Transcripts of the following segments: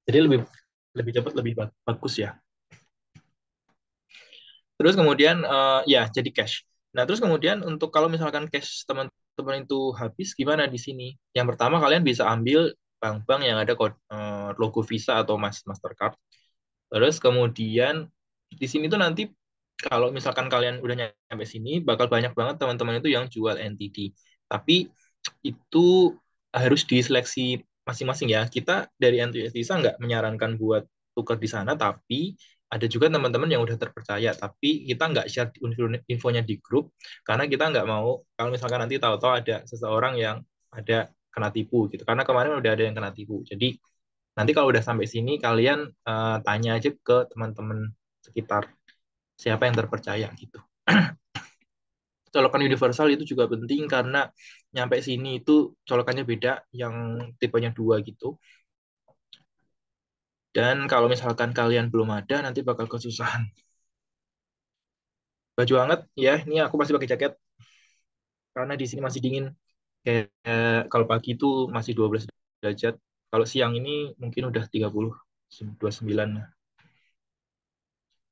Jadi lebih lebih cepat, lebih bagus ya. Terus kemudian ya jadi cash. Nah, terus kemudian untuk kalau misalkan cash teman-teman itu habis gimana di sini? Yang pertama kalian bisa ambil bank-bank yang ada logo Visa atau Mastercard. Terus kemudian di sini tuh nanti kalau misalkan kalian udah nyampe sini bakal banyak banget teman-teman itu yang jual NTD. Tapi itu harus diseleksi masing-masing ya. Kita dari NTS Visa nggak menyarankan buat tukar di sana, tapi ada juga teman-teman yang udah terpercaya, tapi kita nggak share infonya di grup, karena kita nggak mau kalau misalkan nanti tahu-tahu ada seseorang yang ada kena tipu gitu. Karena kemarin udah ada yang kena tipu. Jadi nanti kalau udah sampai sini, kalian tanya aja ke teman-teman sekitar siapa yang terpercaya gitu. Colokan universal itu juga penting karena nyampe sini itu colokannya beda, yang tipenya dua gitu. Dan kalau misalkan kalian belum ada, nanti bakal kesusahan. Baju hangat, ya, ini aku masih pakai jaket karena di sini masih dingin. Kayak kalau pagi itu masih 12 derajat. Kalau siang ini mungkin udah 30, 29.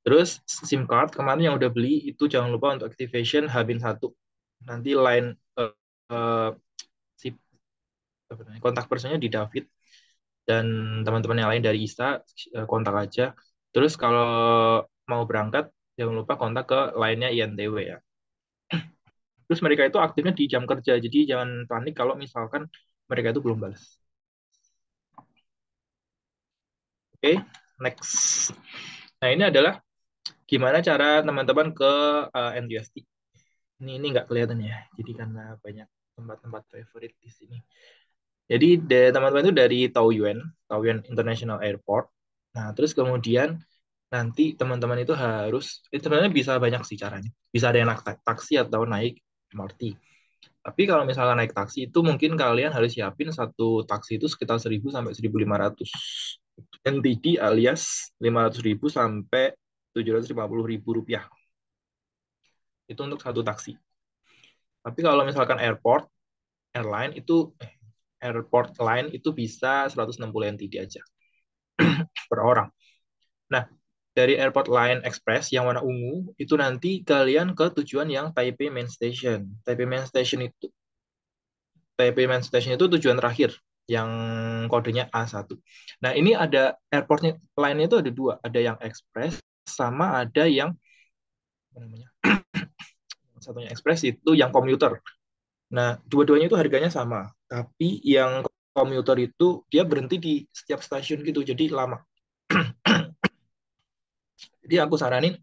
Terus SIM card kemarin yang udah beli itu jangan lupa untuk activation H-1. Nanti line eh, si kontak personnya di David dan teman-teman yang lain dari ISA, kontak aja. Terus kalau mau berangkat jangan lupa kontak ke line-nya INTW ya. Terus mereka itu aktifnya di jam kerja, jadi jangan panik kalau misalkan mereka itu belum balas. Oke, next. Nah, ini adalah gimana cara teman-teman ke NUST. Ini nggak kelihatan ya, jadi karena banyak tempat-tempat favorit di sini. Jadi teman-teman itu dari Taoyuan, Taoyuan International Airport. Nah, terus kemudian nanti teman-teman itu itu sebenarnya bisa banyak sih caranya. Bisa ada yang naik taksi atau naik MRT. Tapi kalau misalnya naik taksi itu mungkin kalian harus siapin satu taksi itu sekitar 1.000 sampai 1.500 NTD alias 500.000 sampai 750.000 rupiah. Itu untuk satu taksi. Tapi kalau misalkan airline airport line itu bisa 160 NTD aja per orang. Nah, dari Airport Line Express yang warna ungu itu nanti kalian ke tujuan yang Taipei Main Station. Taipei Main Station itu tujuan terakhir yang kodenya A1. Nah, ini ada airportnya lainnya itu ada dua, ada yang Express sama ada yang apa namanya? Satunya Express itu yang komuter. Nah, dua-duanya itu harganya sama, tapi yang komuter itu dia berhenti di setiap stasiun gitu, jadi lama. Jadi aku saranin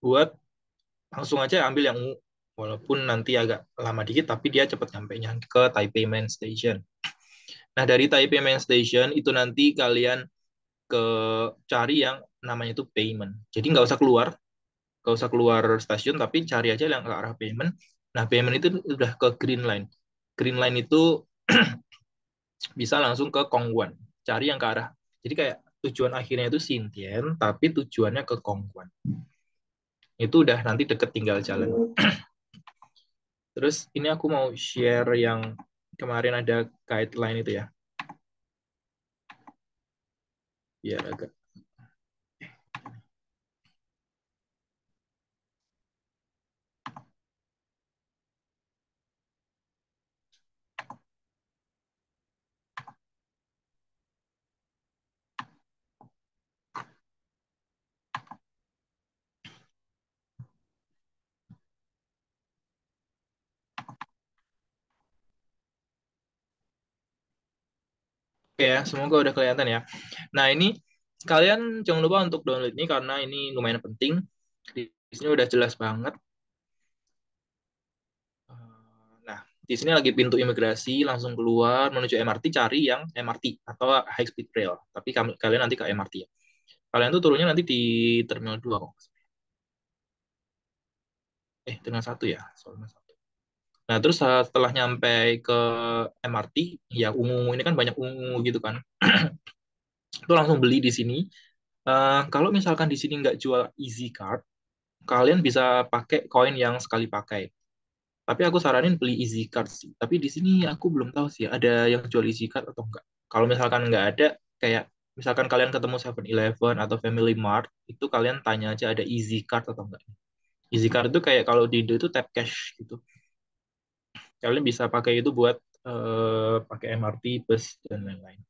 buat langsung aja ambil yang ungu. Walaupun nanti agak lama dikit, tapi dia cepat nyampainya ke Taipei Main Station. Nah, dari Taipei Main Station itu nanti kalian ke cari yang namanya itu payment. Jadi nggak usah keluar stasiun, tapi cari aja yang ke arah payment. Nah, payment itu udah ke Green Line. Green Line itu bisa langsung ke Kongguan. Cari yang ke arah. Jadi kayak tujuan akhirnya itu Xintian, tapi tujuannya ke Kongguan. Itu udah nanti deket tinggal jalan. Terus ini aku mau share yang kemarin ada guideline itu ya, biar agak. Oke ya, semoga udah kelihatan ya. Nah, ini kalian jangan lupa untuk download ini karena ini lumayan penting. Di sini udah jelas banget. Nah, di sini lagi pintu imigrasi, langsung keluar menuju MRT, cari yang MRT atau high speed rail. Tapi kalian nanti ke MRT ya. Kalian tuh turunnya nanti di Terminal 2 kok. Terminal 1 ya, soalnya satu. Nah, terus setelah nyampe ke MRT, ya ungu ini kan banyak ungu gitu kan. Itu langsung beli di sini. Kalau misalkan di sini nggak jual easy card, kalian bisa pakai koin yang sekali pakai. Tapi aku saranin beli easy card sih. Tapi di sini aku belum tahu sih ada yang jual easy card atau enggak. Kalau misalkan nggak ada, kayak misalkan kalian ketemu 7-Eleven atau Family Mart, itu kalian tanya aja ada Easy Card atau enggak. Easy Card itu kayak kalau di Indo itu tap cash gitu. Kalian bisa pakai itu buat pakai MRT, bus, dan lain-lain.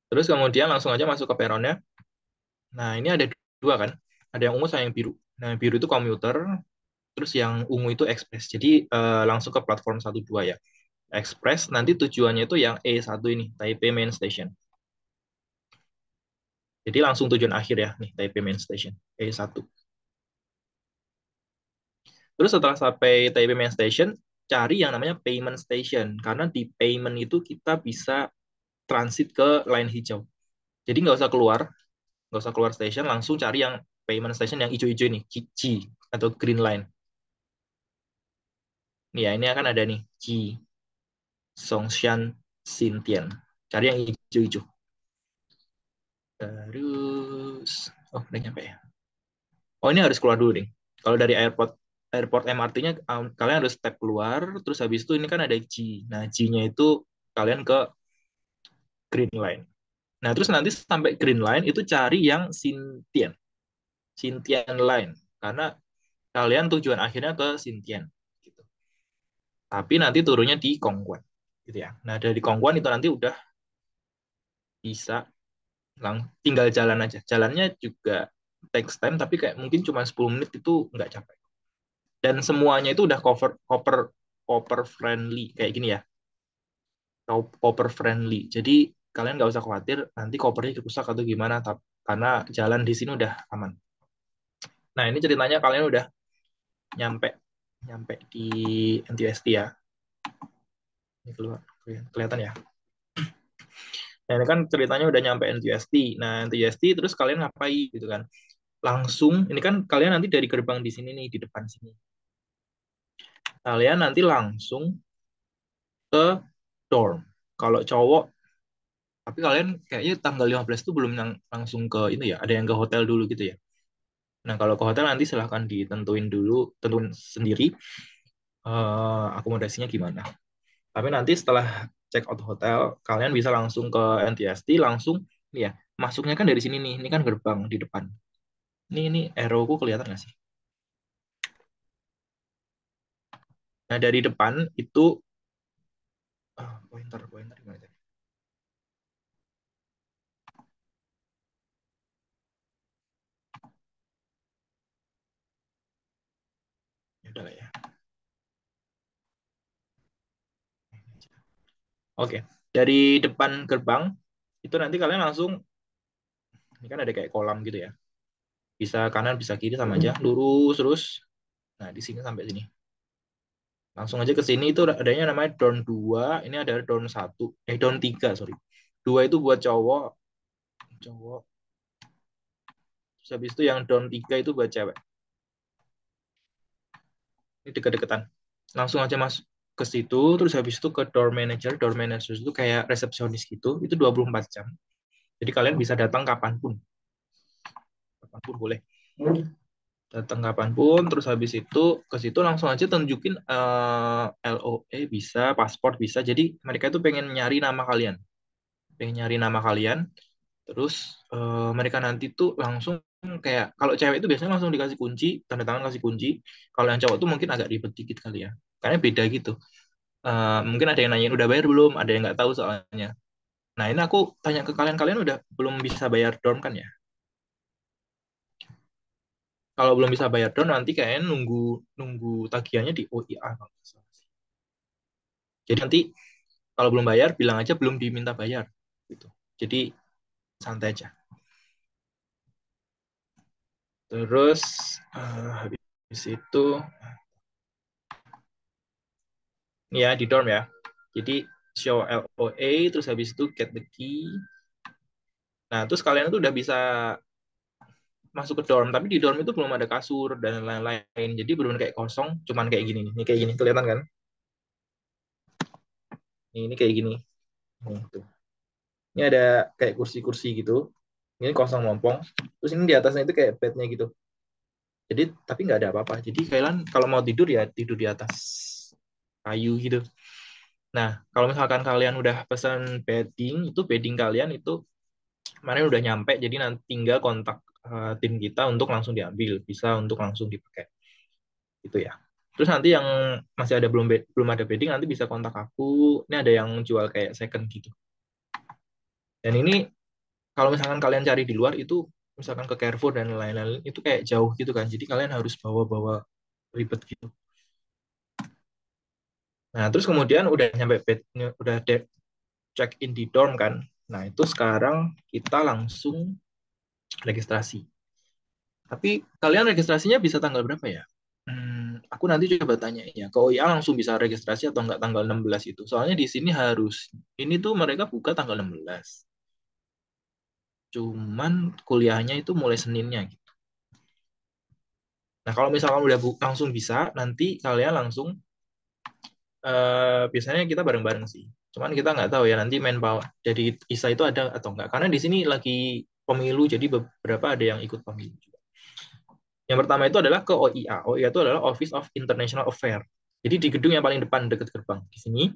Terus kemudian langsung aja masuk ke peronnya. Nah, ini ada dua kan. Ada yang ungu sama yang biru. Nah, biru itu komuter, terus yang ungu itu ekspres. Jadi langsung ke platform 1-2 ya. Ekspres, nanti tujuannya itu yang E1 ini, Taipei Main Station. Jadi langsung tujuan akhir ya, nih Taipei Main Station, E1. Terus setelah sampai Taipei Main Station, cari yang namanya Payment Station. Karena di payment itu kita bisa transit ke line hijau. Jadi nggak usah keluar station, langsung cari yang Payment Station yang hijau-hijau ini, G atau Green Line. Nih ya, ini akan ada nih, G, Songshan, Xintian. Cari yang hijau-hijau. Terus, oh udah nyampe ya. Oh ini harus keluar dulu nih. Kalau dari airport airport MRT-nya kalian harus step keluar, terus habis itu ini kan ada G. Nah G-nya itu kalian ke Green Line. Nah terus nanti sampai Green Line itu cari yang Xintian, Xintian Line, karena kalian tujuan akhirnya ke Xintian. Gitu. Tapi nanti turunnya di Kongguan, gitu ya. Nah dari Kongguan itu nanti udah bisa tinggal jalan aja. Jalannya juga takes time, tapi kayak mungkin cuma 10 menit itu nggak capek. Dan semuanya itu udah cover friendly kayak gini ya, cover friendly. Jadi kalian nggak usah khawatir nanti covernya rusak atau gimana, karena jalan di sini udah aman. Nah ini ceritanya kalian udah nyampe nyampe di NTUST ya. Ini keluar kelihatan ya. Nah ini kan ceritanya udah nyampe NTUST. Nah NTUST terus kalian ngapain gitu kan? Langsung ini kan kalian nanti dari gerbang di sini nih di depan sini. Kalian nanti langsung ke dorm. Kalau cowok, tapi kalian kayaknya tanggal 15 itu belum langsung ke ini ya, ada yang ke hotel dulu gitu ya. Nah, kalau ke hotel nanti silahkan ditentuin dulu, tentuin sendiri akomodasinya gimana. Tapi nanti setelah check out hotel, kalian bisa langsung ke NTST, langsung ini ya, masuknya kan dari sini nih, ini kan gerbang di depan. Ini arrow-ku kelihatan nggak sih? Nah, dari depan itu, pointer gimana tadi? Ya udah lah ya. Oke, dari depan gerbang, itu nanti kalian langsung, ini kan ada kayak kolam gitu ya. Bisa kanan, bisa kiri sama aja, lurus terus. Nah, di sini sampai sini. Langsung aja ke sini itu adanya namanya dorm 2, ini ada dorm 1, dorm 3, sorry. 2 itu buat cowok, cowok. Terus habis itu yang dorm 3 itu buat cewek. Ini dekat-dekatan. Langsung aja masuk ke situ, terus habis itu ke dorm manager. Dorm manager itu kayak resepsionis gitu, itu 24 jam. Jadi kalian bisa datang kapanpun. Kapanpun boleh. Datang kapanpun, terus habis itu ke situ langsung aja tunjukin LOE bisa, paspor bisa. Jadi mereka itu pengen nyari nama kalian, terus mereka nanti tuh langsung kayak kalau cewek itu biasanya langsung dikasih kunci, tanda tangan kasih kunci. Kalau yang cowok tuh mungkin agak ribet dikit kali ya, karena beda gitu. Mungkin ada yang nanyain udah bayar belum, ada yang nggak tahu soalnya. Nah ini aku tanya ke kalian, kalian udah belum bisa bayar dorm kan ya? Kalau belum bisa bayar down nanti kayaknya nunggu nunggu tagihannya di OIA kalau nggak salah. Jadi nanti kalau belum bayar bilang aja belum diminta bayar gitu. Jadi santai aja. Terus habis itu ya di dorm ya. Jadi show LOA terus habis itu get the key. Nah, terus kalian tuh udah bisa masuk ke dorm, tapi di dorm itu belum ada kasur dan lain-lain. Jadi benar kayak kosong, cuman kayak gini nih. Ini kayak gini, kelihatan kan? Ini kayak gini. Nih, tuh. Ini ada kayak kursi-kursi gitu. Ini kosong mompong. Terus ini di atasnya itu kayak bednya gitu. Jadi tapi nggak ada apa-apa. Jadi kalian kalau mau tidur ya tidur di atas kayu gitu. Nah, kalau misalkan kalian udah pesan bedding, itu bedding kalian itu kemarin udah nyampe, jadi nanti tinggal kontak tim kita untuk langsung diambil, bisa untuk langsung dipakai, gitu ya. Terus nanti yang masih ada belum ada bedding nanti bisa kontak aku. Ini ada yang jual kayak second gitu. Dan ini kalau misalkan kalian cari di luar itu misalkan ke Carrefour dan lain-lain itu kayak jauh gitu kan. Jadi kalian harus bawa-bawa ribet gitu. Nah, terus kemudian udah nyampe bed, udah check in di dorm kan. Nah, itu sekarang kita langsung registrasi. Tapi kalian registrasinya bisa tanggal berapa ya? Aku nanti coba tanya ya. Ke OIA langsung bisa registrasi atau enggak tanggal 16 itu. Soalnya di sini harus, ini tuh mereka buka tanggal 16. Cuman kuliahnya itu mulai Seninnya gitu. Nah, kalau misalkan udah langsung bisa, nanti kalian langsung, biasanya kita bareng-bareng sih. Cuman kita nggak tahu ya nanti manpower jadi ISA itu ada atau enggak. Karena di sini lagi pemilu, jadi beberapa ada yang ikut pemilu juga. Yang pertama itu adalah ke OIA. OIA itu adalah Office of International Affairs. Jadi di gedung yang paling depan dekat gerbang. Di sini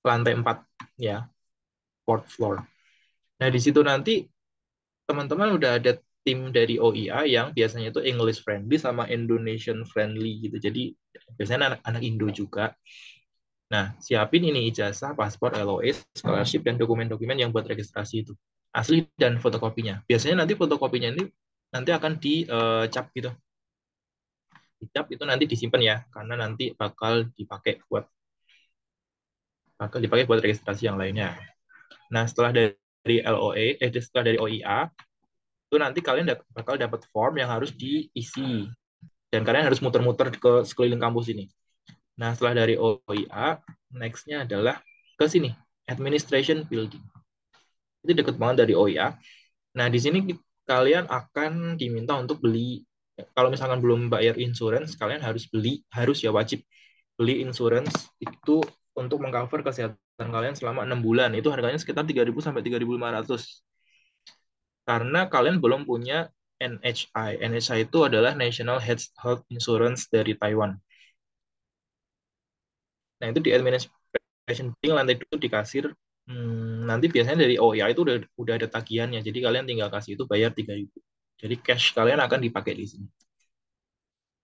lantai 4 ya, fourth floor. Nah, di situ nanti teman-teman udah ada tim dari OIA yang biasanya itu English friendly sama Indonesian friendly gitu. Jadi biasanya anak-anak Indo juga. Nah, siapin ini ijazah, paspor, LOA, scholarship, dan dokumen-dokumen yang buat registrasi itu. Asli dan fotokopinya. Biasanya nanti fotokopinya ini nanti akan dicap gitu. Dicap itu nanti disimpan ya, karena nanti bakal dipakai buat registrasi yang lainnya. Nah, setelah dari LOA, setelah dari OIA, itu nanti kalian bakal dapat form yang harus diisi. Dan kalian harus muter-muter ke sekeliling kampus ini. Nah, setelah dari OIA, next-nya adalah ke sini, Administration Building. Itu deket banget dari OIA. Nah, di sini kalian akan diminta untuk beli, kalau misalkan belum bayar insurance, kalian harus ya wajib beli insurance itu untuk mengcover kesehatan kalian selama 6 bulan. Itu harganya sekitar 3.000 sampai 3.500. Karena kalian belum punya NHI. NHI itu adalah National Health Insurance dari Taiwan. Nah, itu di administration building lantai itu di kasir. Nanti biasanya dari OIA itu udah ada tagihannya. Jadi kalian tinggal kasih itu bayar 3.000. Jadi cash kalian akan dipakai di sini.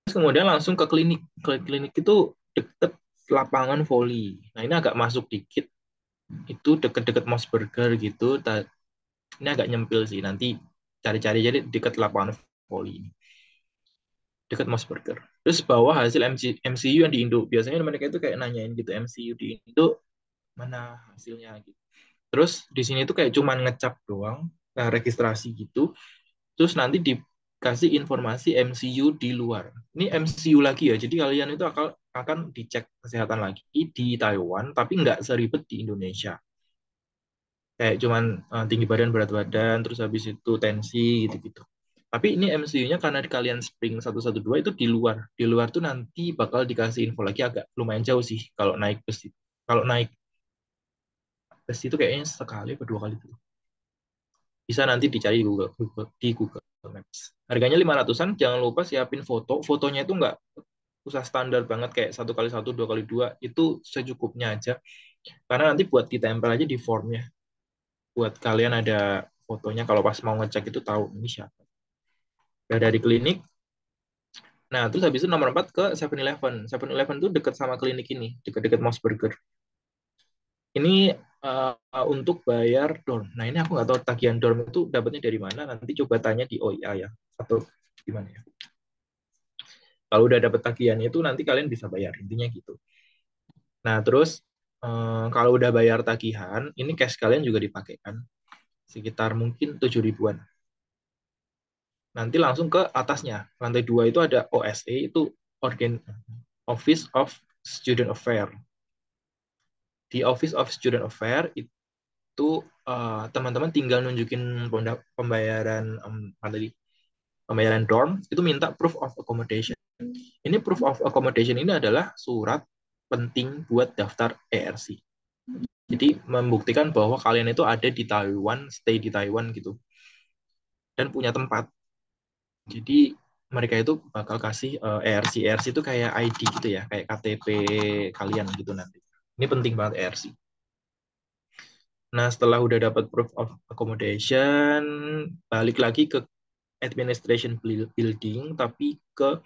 Terus kemudian langsung ke klinik. Klinik itu deket lapangan voli. Nah, ini agak masuk dikit. Itu deket-deket Mos Burger gitu. Ini agak nyempil sih. Nanti cari-cari jadi deket lapangan voli ini. Dekat Mos Burger. Terus bawa hasil MCU yang di Indo. Biasanya mereka itu kayak nanyain gitu MCU di Indo mana hasilnya gitu. Terus di sini tuh kayak cuman ngecap doang, registrasi gitu. Terus nanti dikasih informasi MCU di luar. Ini MCU lagi ya. Jadi kalian itu akan dicek kesehatan lagi di Taiwan, tapi nggak seribet di Indonesia. Kayak cuman tinggi badan, berat badan, terus habis itu tensi gitu-gitu. Tapi ini MCU-nya karena kalian Spring 112 itu di luar. Di luar tuh nanti bakal dikasih info lagi agak lumayan jauh sih kalau naik bus itu. Kalau naik bus itu kayaknya sekali atau 2 kali tuh. Bisa nanti dicari di Google Maps. Harganya 500-an, jangan lupa siapin foto. Fotonya itu nggak usah standar banget kayak 1x1, 2x2. Itu secukupnya aja. Karena nanti buat ditempel aja di formnya. Buat kalian ada fotonya kalau pas mau ngecek itu tahu ini siapa. Udah dari klinik. Nah, terus habis itu nomor 4 ke 7-Eleven. 7-Eleven itu dekat sama klinik ini, dekat-dekat Mos Burger. Ini untuk bayar dorm. Nah, ini aku nggak tahu tagihan dorm itu dapatnya dari mana. Nanti coba tanya di OIA ya. Atau gimana ya. Kalau udah dapat tagihannya itu nanti kalian bisa bayar. Intinya gitu. Nah, terus kalau udah bayar tagihan, ini cash kalian juga dipakai kan. Sekitar mungkin 7.000-an. Nanti langsung ke atasnya. Lantai 2 itu ada OSA, itu Office of Student Affairs. Di Office of Student Affairs itu teman-teman tinggal nunjukin pembayaran pembayaran dorm, itu minta proof of accommodation. Ini proof of accommodation ini adalah surat penting buat daftar ERC. Jadi membuktikan bahwa kalian itu ada di Taiwan, stay di Taiwan gitu. Dan punya tempat. Jadi mereka itu bakal kasih ERC. ERC itu kayak ID gitu ya, kayak KTP kalian gitu nanti. Ini penting banget ERC. Nah, setelah udah dapat proof of accommodation, balik lagi ke administration building, tapi ke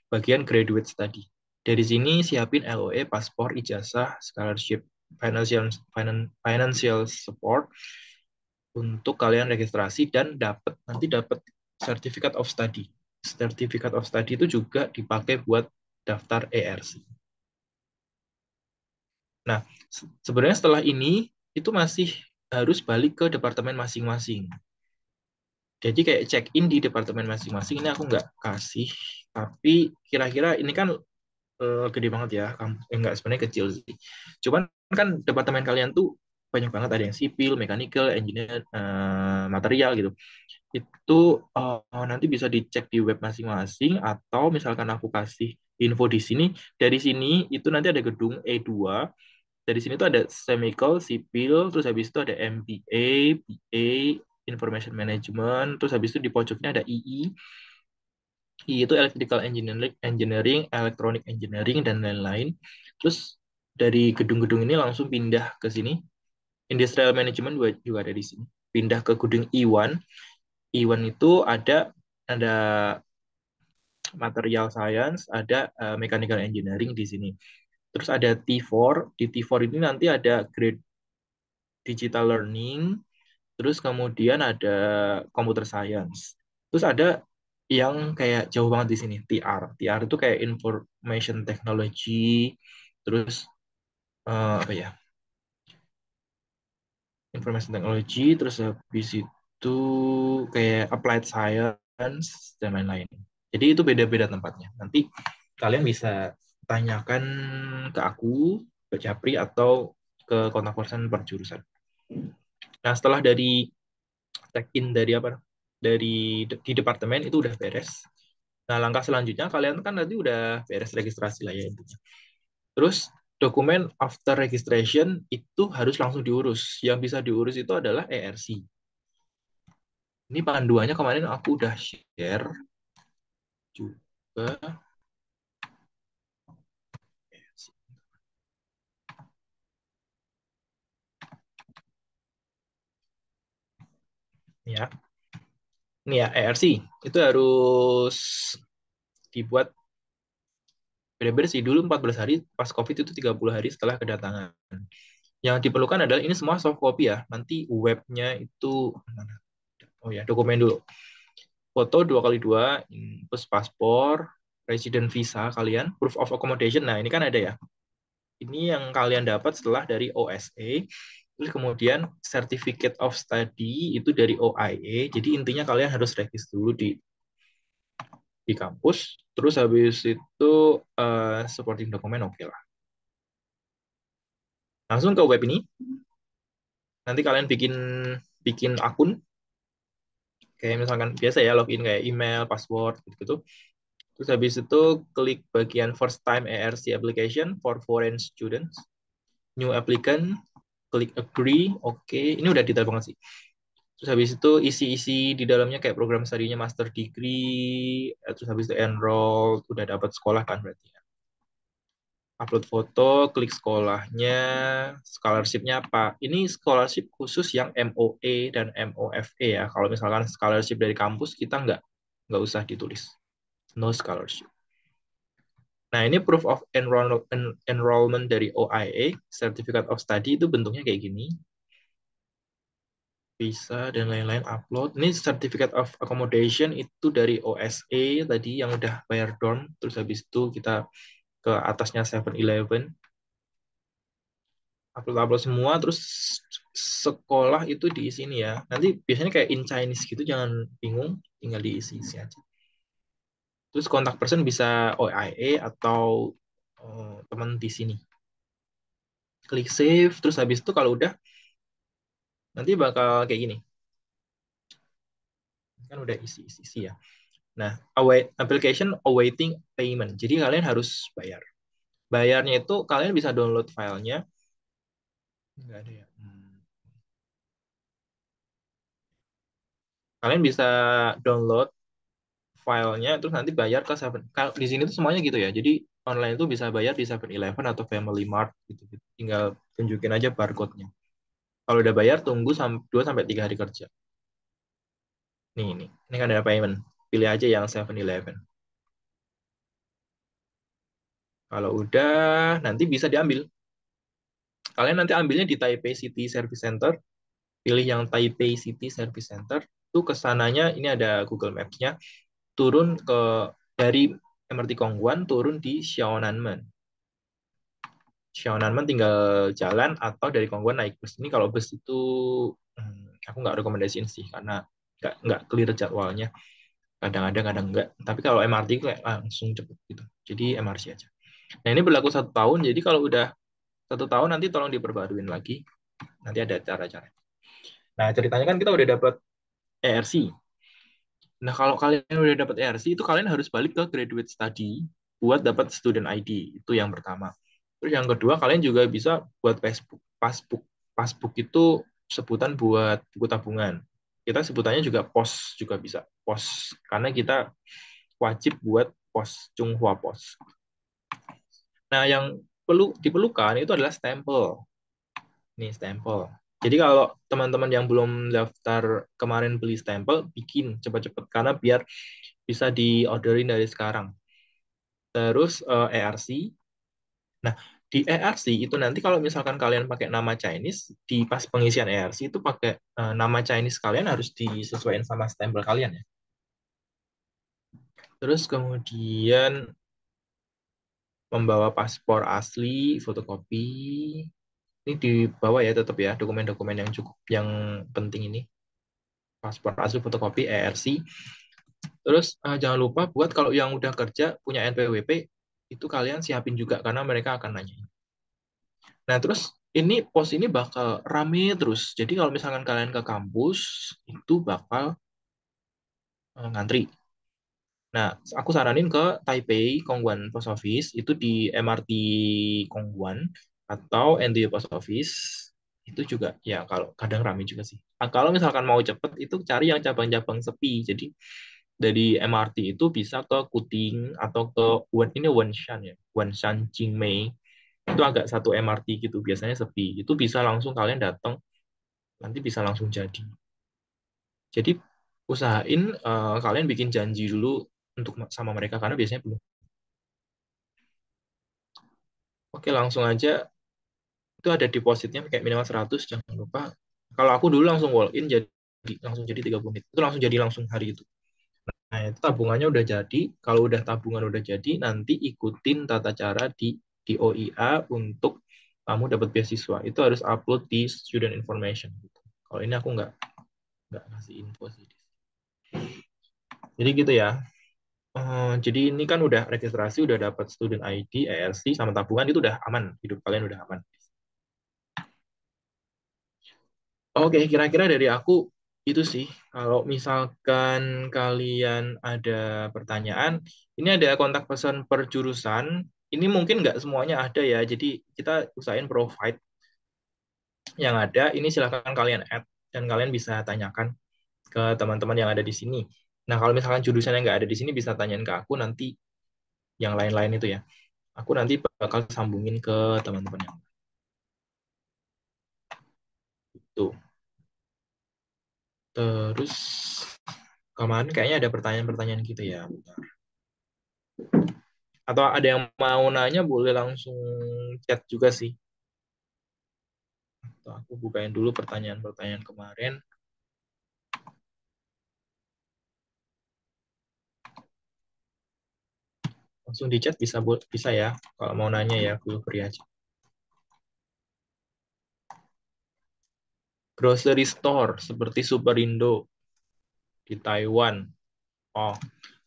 bagian graduate study. Dari sini siapin LOE, paspor, ijazah, scholarship, financial support untuk kalian registrasi dan dapat certificate of study. Certificate of study itu juga dipakai buat daftar ERC. Nah, sebenarnya setelah ini itu masih harus balik ke departemen masing-masing. Jadi kayak check in di departemen masing-masing ini aku nggak kasih, tapi kira-kira ini kan gede banget ya, enggak sebenarnya kecil sih. Cuman kan departemen kalian tuh banyak banget, ada yang sipil, mechanical, engineer, material gitu. Itu nanti bisa dicek di web masing-masing atau misalkan aku kasih info di sini, dari sini itu nanti ada gedung E2. Dari sini tuh ada chemical, sipil, terus habis itu ada MBA, BA, Information Management, terus habis itu di pojoknya ada II. II itu Electrical Engineering, Engineering, Electronic Engineering, dan lain-lain. Terus dari gedung-gedung ini langsung pindah ke sini. Industrial Management juga ada di sini. Pindah ke gedung I1. I1 itu ada Material Science, ada Mechanical Engineering di sini. Terus ada T4. Di T4 ini nanti ada grade Digital Learning, terus kemudian ada Computer Science. Terus ada yang kayak jauh banget di sini, TR. TR itu kayak Information Technology, terus apa ya? Information Technology, terus habis itu kayak Applied Science dan lain-lain. Jadi itu beda-beda tempatnya. Nanti kalian bisa tanyakan ke aku, ke Japri, atau ke kontak person per jurusan. Nah, setelah dari check-in dari apa? Di departemen itu udah beres. Nah, langkah selanjutnya kalian kan tadi udah beres registrasi lah ya intinya. Terus dokumen after registration itu harus langsung diurus. Yang bisa diurus itu adalah ERC. Ini panduannya kemarin aku udah share juga. Ya, ini ya ERC. Itu harus dibuat benar-benar sih, dulu 14 hari, pas COVID itu 30 hari setelah kedatangan. Yang diperlukan adalah ini semua soft copy ya. Nanti webnya itu mana? Oh ya, dokumen dulu. Foto 2x2, terus paspor, resident visa kalian, proof of accommodation. Nah, ini kan ada ya. Ini yang kalian dapat setelah dari OSA. Terus kemudian certificate of study itu dari OIA. Jadi intinya kalian harus register dulu di kampus. Terus habis itu supporting dokumen oke lah. Langsung ke web ini. Nanti kalian bikin bikin akun kayak misalkan biasa ya, login kayak email, password gitu-gitu. Terus habis itu klik bagian first time ERC application for foreign students. New applicant, klik agree, oke. Ini udah detail banget sih. Terus habis itu isi-isi di dalamnya kayak program studinya master degree, terus habis itu enroll, udah dapat sekolah kan berarti ya. Upload foto, klik sekolahnya, scholarship-nya apa. Ini scholarship khusus yang MOA dan MOFE ya. Kalau misalkan scholarship dari kampus, kita nggak usah ditulis. No scholarship. Nah, ini proof of enrollment dari OIA, Certificate of Study, itu bentuknya kayak gini. Visa dan lain-lain upload. Ini Certificate of Accommodation itu dari OSA tadi yang udah bayar dorm. Terus habis itu kita ke atasnya 7-Eleven. Upload-upload semua. Terus sekolah itu diisi ini ya. Nanti biasanya kayak in Chinese gitu, jangan bingung. Tinggal diisi-isi aja. Terus kontak person bisa OIA atau teman di sini. Klik save, terus habis itu kalau udah nanti bakal kayak gini. Kan udah isi ya. Nah, application awaiting payment. Jadi kalian harus bayar. Bayarnya itu kalian bisa download filenya. Enggak ada ya. Kalian bisa download filenya terus nanti bayar ke Seven. Di sini tuh semuanya gitu ya. Jadi online itu bisa bayar di 7-Eleven atau Family Mart gitu. Tinggal tunjukin aja barcode-nya. Kalau udah bayar tunggu 2 sampai 3 hari kerja. Ini kan ada payment. Pilih aja yang 7-Eleven. Kalau udah nanti bisa diambil. Kalian nanti ambilnya di Taipei City Service Center. Pilih yang Taipei City Service Center. Itu kesananya ini ada Google Maps-nya. Turun dari MRT Kongguan turun di Xiaonanmen. Xiaonanmen tinggal jalan atau dari Kongguan naik bus. Ini kalau bus itu aku nggak rekomendasiin sih karena nggak clear jadwalnya. Kadang ada, kadang enggak. Tapi kalau MRT itu kayak langsung cepet gitu. Jadi MRT aja. Nah ini berlaku 1 tahun. Jadi kalau udah 1 tahun nanti tolong diperbaruin lagi. Nanti ada cara-cara. Nah ceritanya kan kita udah dapat ERC. Nah kalau kalian udah dapat ERC itu kalian harus balik ke graduate study buat dapat student ID. Itu yang pertama. Terus yang kedua kalian juga bisa buat passbook. Passbook, passbook itu sebutan buat buku tabungan. Kita sebutannya juga pos juga bisa. Pos karena kita wajib buat pos Chunghua Pos. Nah, yang perlu diperlukan itu adalah stempel. Nih, stempel. Jadi kalau teman-teman yang belum daftar kemarin beli stempel, bikin cepat-cepat karena biar bisa diorderin dari sekarang. Terus ERC. Nah, di ERC itu nanti kalau misalkan kalian pakai nama Chinese, di pas pengisian ERC itu pakai nama Chinese kalian harus disesuaikan sama stempel kalian ya. Terus kemudian membawa paspor asli, fotokopi. Ini dibawa ya tetap ya dokumen-dokumen yang cukup yang penting ini. Paspor asli, fotokopi, ERC. Terus jangan lupa buat kalau yang udah kerja punya NPWP itu kalian siapin juga karena mereka akan nanya. Nah, terus ini pos ini bakal rame terus. Jadi kalau misalkan kalian ke kampus itu bakal ngantri. Nah, aku saranin ke Taipei Kongguan Post Office itu di MRT Kongguan atau NTU Post Office itu juga ya kalau kadang ramai juga sih. Nah, kalau misalkan mau cepet itu cari yang cabang-cabang sepi. Jadi dari MRT itu bisa ke Kuting atau ke ini Wenshan ya, Wenshan Jingmei. Itu agak satu MRT gitu biasanya sepi. Itu bisa langsung kalian datang nanti bisa langsung jadi. Jadi usahain kalian bikin janji dulu untuk sama mereka karena biasanya belum. Oke, langsung aja. Itu ada depositnya kayak minimal 100, jangan lupa. Kalau aku dulu langsung walk in jadi langsung jadi 30 menit. Itu langsung jadi langsung hari itu. Nah, itu tabungannya udah jadi. Kalau udah tabungan udah jadi, nanti ikutin tata cara di OIA untuk kamu dapat beasiswa. Itu harus upload di student information. Gitu. Kalau ini aku nggak kasih info sih. Jadi gitu ya. Jadi ini kan udah registrasi, udah dapat student ID, ERC, sama tabungan itu udah aman. Hidup kalian udah aman. Oke, kira-kira dari aku itu sih. Kalau misalkan kalian ada pertanyaan, ini ada kontak person per jurusan. Ini mungkin nggak semuanya ada ya, jadi kita usahain provide yang ada. Ini silahkan kalian add dan kalian bisa tanyakan ke teman-teman yang ada di sini. Nah, kalau misalkan jurusan yang nggak ada di sini bisa tanyain ke aku nanti yang lain-lain itu ya. Aku nanti bakal sambungin ke teman-teman yang itu. Terus kemarin kayaknya ada pertanyaan-pertanyaan gitu ya. Atau ada yang mau nanya boleh langsung chat juga sih. Atau aku bukain dulu pertanyaan-pertanyaan kemarin. Langsung di chat bisa ya. Kalau mau nanya ya, feel free aja. Grocery store seperti Superindo di Taiwan. Oh,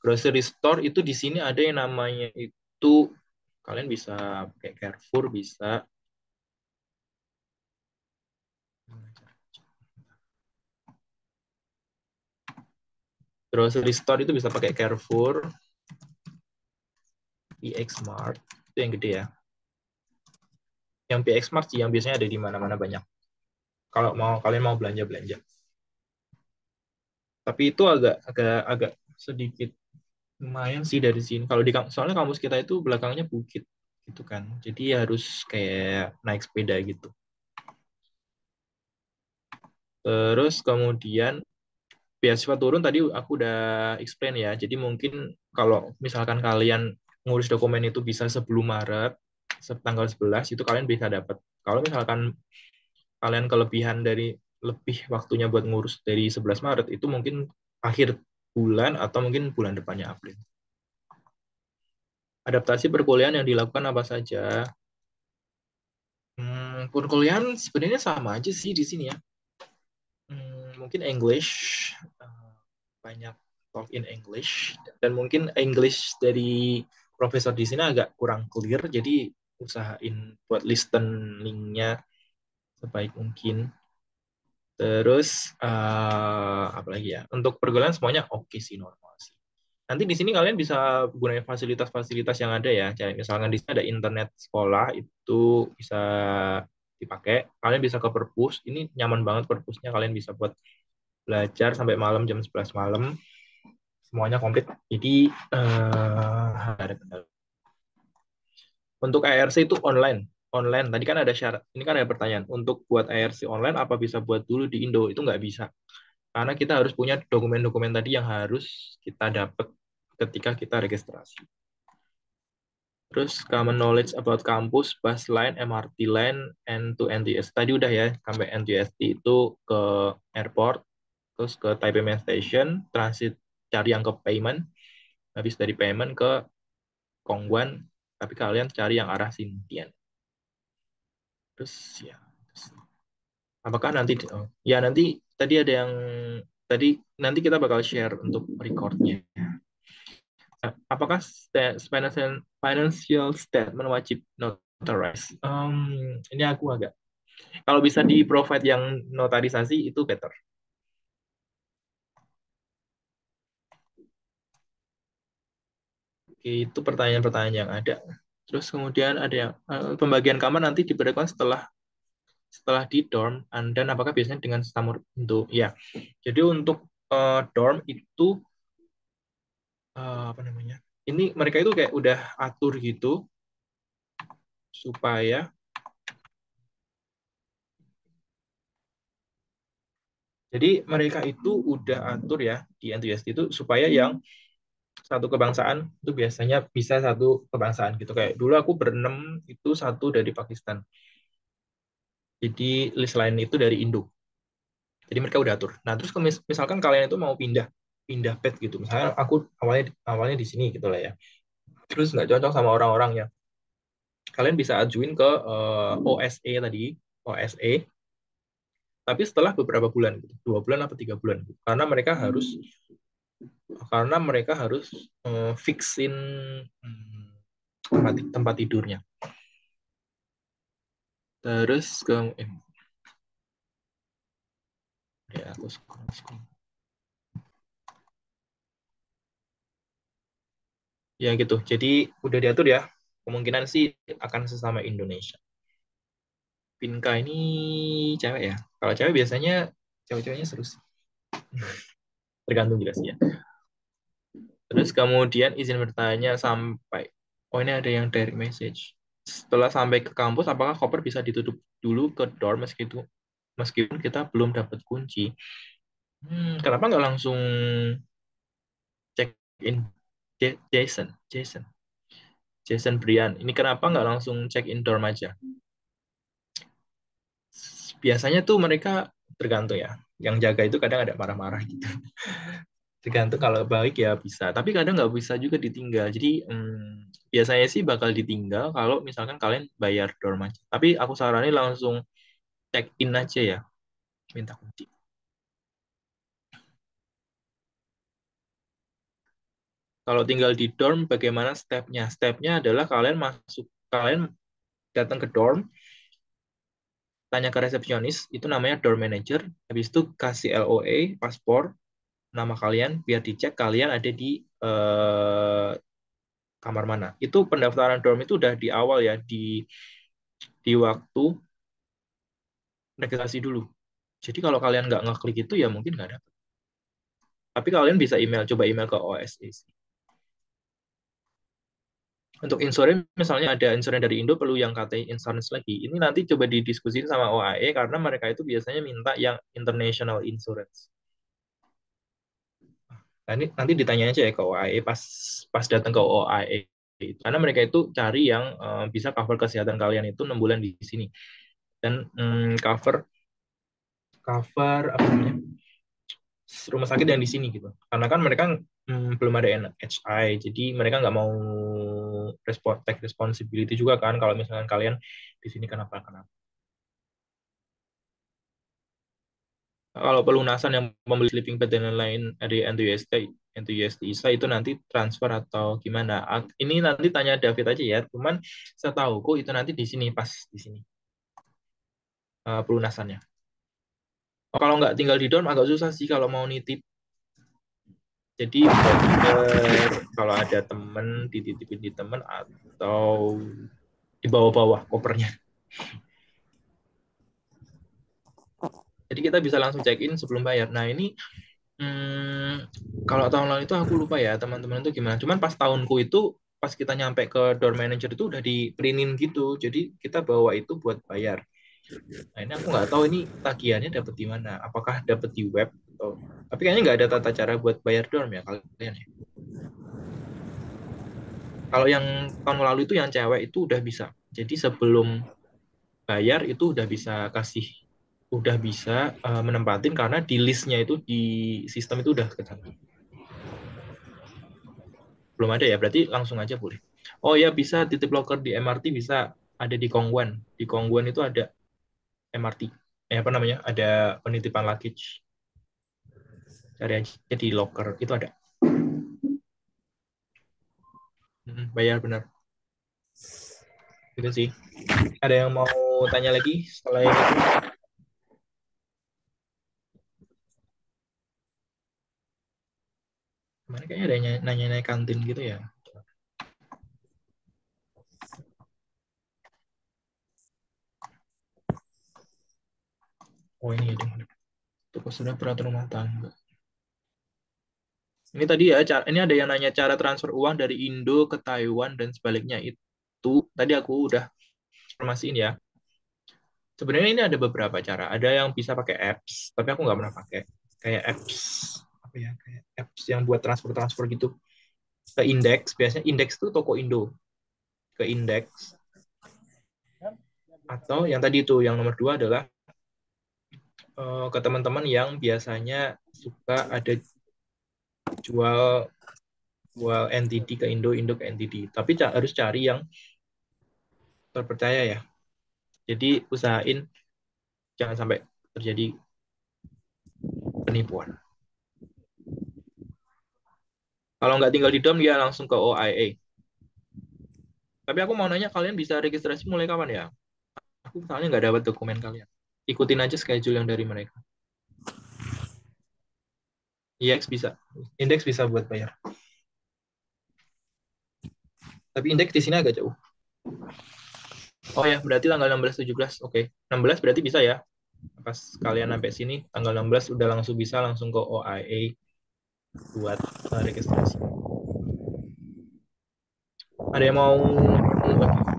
grocery store itu di sini ada yang namanya itu kalian bisa kayak Carrefour bisa. Grocery store itu bisa pakai Carrefour, PX Mart, itu yang gede ya. Yang PX Mart sih yang biasanya ada di mana-mana banyak. Kalau kalian mau belanja-belanja. Tapi itu agak agak agak sedikit Lumayan sih dari sini. Kalau soalnya kampus kita itu belakangnya bukit gitu kan. Jadi harus kayak naik sepeda gitu. Terus kemudian beasiswa turun tadi aku udah explain ya. Jadi mungkin kalau misalkan kalian ngurus dokumen itu bisa sebelum Maret, tanggal 11 itu kalian bisa dapat. Kalau misalkan kalian kelebihan dari lebih waktunya buat ngurus dari 11 Maret itu mungkin akhir bulan atau mungkin bulan depannya April. Adaptasi perkuliahan yang dilakukan apa saja? Perkuliahan sebenarnya sama aja sih di sini ya. Mungkin English, eh, banyak talk in English, dan mungkin English dari profesor di sini agak kurang clear, jadi usahain buat listeningnya sebaik mungkin. Terus apa lagi ya? Untuk pergaulan semuanya oke sih, normal sih. Nanti di sini kalian bisa gunain fasilitas-fasilitas yang ada ya. Kayak misalkan di sini ada internet sekolah itu bisa dipakai. Kalian bisa ke perpus. Ini nyaman banget perpusnya. Kalian bisa buat belajar sampai malam jam 11 malam. Semuanya komplit. Jadi ada kendala. Untuk ARC itu online. Online. Tadi kan ada syarat. Ini kan ada pertanyaan. Untuk buat ARC online apa bisa buat dulu di Indo? Itu nggak bisa. Karena kita harus punya dokumen-dokumen tadi yang harus kita dapat ketika kita registrasi. Terus common knowledge about campus, bus line, MRT line, and to NTS. Tadi udah ya, sampai NTST itu ke airport, terus ke Taipei Main Station, transit cari yang ke payment, habis dari payment ke Kongguan, tapi kalian cari yang arah Xindian. Terus ya, apakah nanti, oh, ya nanti tadi ada yang, tadi nanti kita bakal share untuk recordnya. Apakah financial statement wajib notarized? Ini aku agak, kalau bisa di provide yang notarisasi itu better. Itu pertanyaan-pertanyaan yang ada. Terus kemudian ada yang pembagian kamar nanti diberikan setelah setelah di dorm. Dan apakah biasanya dengan stamur untuk ya. Jadi untuk dorm itu apa namanya? Ini mereka itu kayak udah atur gitu supaya, jadi mereka itu udah atur ya di NTST itu supaya yang satu kebangsaan itu biasanya bisa satu kebangsaan gitu. Kayak dulu aku berenam itu satu dari Pakistan. Jadi list lain itu dari Indo. Jadi mereka udah atur. Nah, terus misalkan kalian itu mau pindah pindah pet gitu. Misalnya aku awalnya awalnya di sini gitu lah ya. Terus nggak cocok sama orang-orangnya. Kalian bisa ajuin ke OSE tadi, OSE. Tapi setelah beberapa bulan, gitu, 2 bulan atau 3 bulan, gitu. Karena mereka harus fixin tempat tidurnya. Terus ke ya aku scroll. Ya gitu. Jadi udah diatur ya. Kemungkinan sih akan sesama Indonesia. Pinka ini cewek ya. Kalau cewek biasanya cewek-ceweknya seru sih. Tergantung juga sih ya. Terus kemudian izin bertanya sampai, oh ini ada yang direct message. Setelah sampai ke kampus, apakah koper bisa ditutup dulu ke dorm meskipun kita belum dapat kunci? Kenapa nggak langsung check in Jason, Jason, Jason Brian? Ini kenapa nggak langsung check in dorm aja? Biasanya tuh mereka tergantung ya. Yang jaga itu kadang ada marah-marah gitu. Tergantung, kalau baik ya bisa. Tapi kadang nggak bisa juga ditinggal. Jadi biasanya sih bakal ditinggal kalau misalkan kalian bayar dorm aja. Tapi aku saranin langsung check in aja ya. Minta kunci. Kalau tinggal di dorm, bagaimana stepnya? Stepnya adalah kalian datang ke dorm, tanya ke resepsionis, itu namanya dorm manager. Habis itu kasih LOA, paspor, nama kalian, biar dicek kalian ada di kamar mana. Itu pendaftaran dorm itu udah di awal ya, di waktu registrasi dulu. Jadi kalau kalian nggak ngeklik itu ya mungkin nggak ada. Tapi kalian bisa email, coba email ke OSIS. Untuk insurance, misalnya ada insurance dari Indo perlu yang KTI insurance lagi. Ini nanti coba didiskusin sama OAE karena mereka itu biasanya minta yang international insurance. Nah, ini nanti ditanya aja ya ke OAE pas pas datang ke OAE. Karena mereka itu cari yang bisa cover kesehatan kalian itu 6 bulan di sini dan cover cover apa namanya rumah sakit yang di sini gitu. Karena kan mereka belum ada NHI, jadi mereka nggak mau take responsibility juga kan kalau misalnya kalian di sini kenapa-kenapa. Kalau pelunasan yang membeli sleeping bed dan lain-lain dari NTUST, NTUST ISA itu nanti transfer atau gimana? Ini nanti tanya David aja ya. Cuman saya tahu kok itu nanti di sini pas di sini pelunasannya. Oh, kalau nggak tinggal di dorm agak susah sih kalau mau nitip. Jadi better kalau ada temen dititipin di temen atau di bawah-bawah kopernya. Jadi kita bisa langsung check in sebelum bayar. Nah ini kalau tahun lalu itu aku lupa ya teman-teman itu gimana. Cuman pas tahunku itu pas kita nyampe ke door manager itu udah di printin gitu. Jadi kita bawa itu buat bayar. Nah ini aku nggak tahu ini tagihannya dapat di mana. Apakah dapat di web atau tapi kayaknya nggak ada tata cara buat bayar dorm ya kalian ya. Kalau yang tahun lalu itu yang cewek itu udah bisa. Jadi sebelum bayar itu udah bisa menempatin karena di listnya itu di sistem itu udah kecantum. Belum ada ya, berarti langsung aja boleh. Oh ya bisa titip loker di MRT bisa ada di Kongguan. Di Kongguan itu ada MRT. Apa namanya? Ada penitipan luggage. Cari aja di locker itu ada. Bayar benar. Gitu sih. Ada yang mau tanya lagi selain itu? Kemarin kayaknya ada yang nanya-nanya kantin gitu ya. Oh ini ada. Itu sudah peraturan rumah tangga. Ini tadi ya, ini ada yang nanya cara transfer uang dari Indo ke Taiwan dan sebaliknya itu. Tadi aku udah informasiin ya. Sebenarnya ini ada beberapa cara. Ada yang bisa pakai apps, tapi aku nggak pernah pakai. Kayak apps apa ya? Kayak apps yang buat transfer-transfer gitu. Ke Index, biasanya Index tuh toko Indo. Ke Index. Atau yang tadi itu, yang nomor dua adalah ke teman-teman yang biasanya suka ada jual jual NTD ke Indo, Indo ke NTD. Tapi harus cari yang terpercaya ya. Jadi usahain jangan sampai terjadi penipuan. Kalau nggak tinggal di dom, ya langsung ke OIA. Tapi aku mau nanya, kalian bisa registrasi mulai kapan ya? Aku soalnya nggak dapat dokumen kalian. Ikutin aja schedule yang dari mereka. IX bisa. Indeks bisa buat bayar. Tapi indeks di sini agak jauh. Oh ya, berarti tanggal 16-17. Oke. 16 berarti bisa ya. Pas kalian sampai sini, tanggal 16 udah langsung bisa langsung ke OIA buat registrasi. Ada yang mau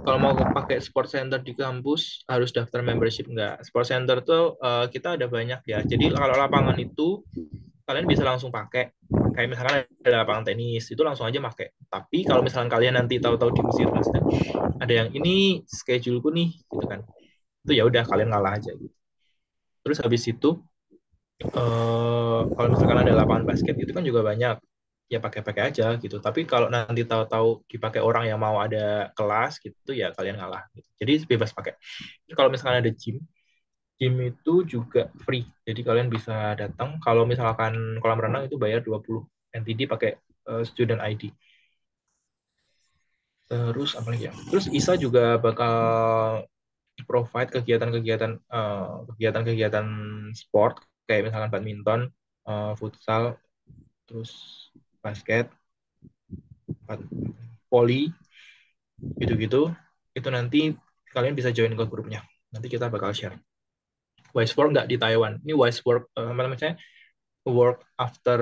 kalau mau pakai sport center di kampus harus daftar membership nggak? Sport center tuh kita ada banyak ya. Jadi kalau lapangan itu kalian bisa langsung pakai. Kayak misalkan ada lapangan tenis itu langsung aja pakai. Tapi kalau misalkan kalian nanti tahu-tahu diusir maksudnya ada yang ini scheduleku nih gitu kan. Itu ya udah kalian ngalah aja gitu. Terus habis itu kalau misalkan ada lapangan basket itu kan juga banyak ya pakai-pakai aja gitu. Tapi kalau nanti tahu-tahu dipakai orang yang mau ada kelas gitu ya kalian ngalah. Gitu. Jadi bebas pakai. Kalau misalkan ada gym itu juga free. Jadi kalian bisa datang. Kalau misalkan kolam renang itu bayar 20 NTD pakai student ID. Terus apa lagi ya? Terus ISA juga bakal provide kegiatan-kegiatan sport kayak misalkan badminton, futsal, terus basket, volley, gitu-gitu. Itu nanti kalian bisa join ke grupnya. Nanti kita bakal share. Wise Work nggak di Taiwan. Ini Wise Work apa namanya? Work after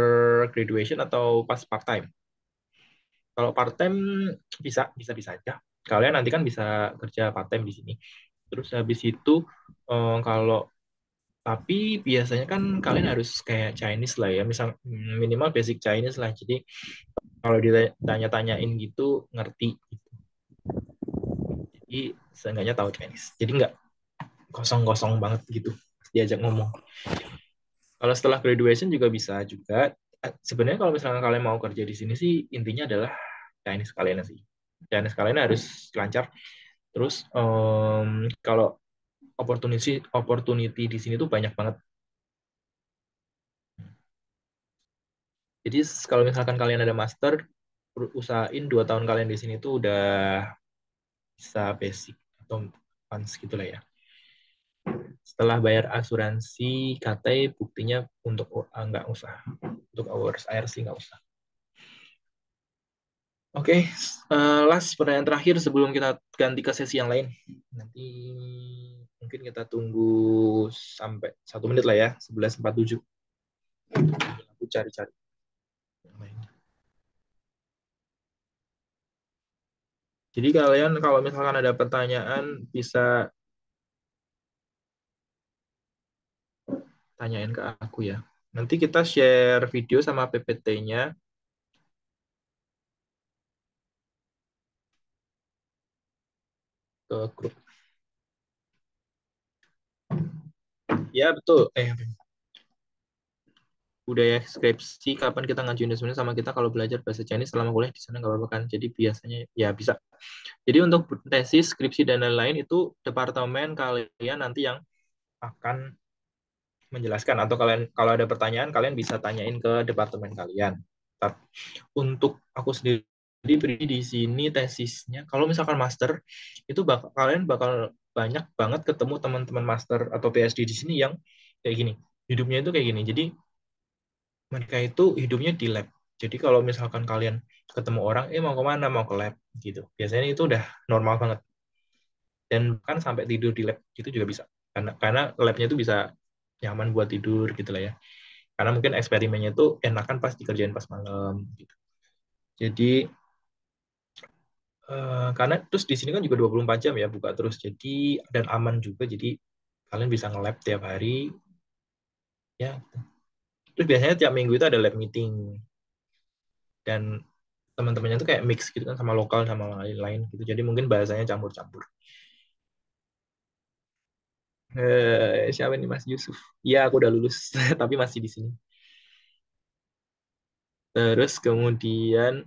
graduation atau pas part time. Kalau part time bisa bisa bisa aja. Kalian nanti kan bisa kerja part time di sini. Terus habis itu kalau tapi biasanya kan kalian harus kayak Chinese lah ya, misal minimal basic Chinese lah. Jadi kalau ditanya-tanyain gitu ngerti. Jadi seenggaknya tahu Chinese. Jadi nggak kosong-kosong banget gitu diajak ngomong. Kalau setelah graduation juga bisa juga. Sebenarnya kalau misalnya kalian mau kerja di sini sih intinya adalah Chinese kalian sih. Chinese kalian harus lancar. Terus kalau opportunity opportunity di sini tuh banyak banget. Jadi kalau misalkan kalian ada master, usahain 2 tahun kalian di sini tuh udah bisa basic atau advance gitu lah ya. Setelah bayar asuransi, KT buktinya untuk nggak usah. Untuk hours air sih nggak usah. Oke, last pertanyaan terakhir sebelum kita ganti ke sesi yang lain. Nanti mungkin kita tunggu sampai 1 menit lah ya, 11.47. Aku cari-cari yang lain. Jadi kalian kalau misalkan ada pertanyaan bisa tanyain ke aku ya. Nanti kita share video sama PPT-nya ke grup. Ya betul. Budaya skripsi kapan kita ngajuin sebenarnya sama kita kalau belajar bahasa Chinese selama kuliah di sana nggak apa-apa kan. Jadi biasanya ya bisa. Jadi untuk tesis, skripsi dan lain-lain itu departemen kalian nanti yang akan menjelaskan atau kalian kalau ada pertanyaan kalian bisa tanyain ke departemen kalian. Untuk aku sendiri beri di sini tesisnya kalau misalkan master itu kalian bakal banyak banget ketemu teman-teman master atau PhD di sini yang kayak gini. Hidupnya itu kayak gini. Jadi mereka itu hidupnya di lab. Jadi kalau misalkan kalian ketemu orang, mau kemana? Mau ke lab gitu. Biasanya itu udah normal banget. Dan kan sampai tidur di lab itu juga bisa. Karena labnya itu bisa nyaman buat tidur gitu lah ya. Karena mungkin eksperimennya itu enakan pas dikerjain pas malam gitu. Jadi karena terus di sini kan juga 24 jam ya buka terus. Jadi dan aman juga. Jadi kalian bisa nge-lab tiap hari ya. Terus biasanya tiap minggu itu ada lab meeting dan teman-temannya tuh kayak mix gitu kan sama lokal sama lain-lain gitu. Jadi mungkin bahasanya campur-campur. Siapa nih Mas Yusuf? Iya, aku udah lulus, tapi masih di sini. Terus kemudian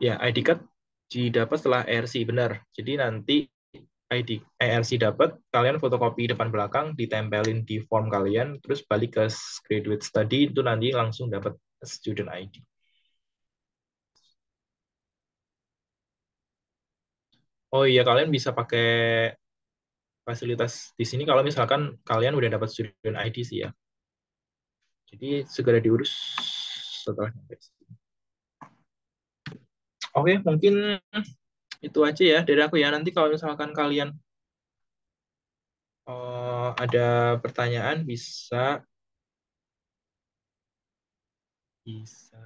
ya ID card didapat setelah ERC benar. Jadi nanti ID ERC dapat, kalian fotokopi depan belakang, ditempelin di form kalian, terus balik ke graduate study itu nanti langsung dapat student ID. Oh iya, kalian bisa pakai fasilitas di sini kalau misalkan kalian udah dapat student ID sih ya. Jadi segera diurus setelah nyampe sini. Oke, mungkin itu aja ya dari aku ya. Nanti kalau misalkan kalian ada pertanyaan bisa bisa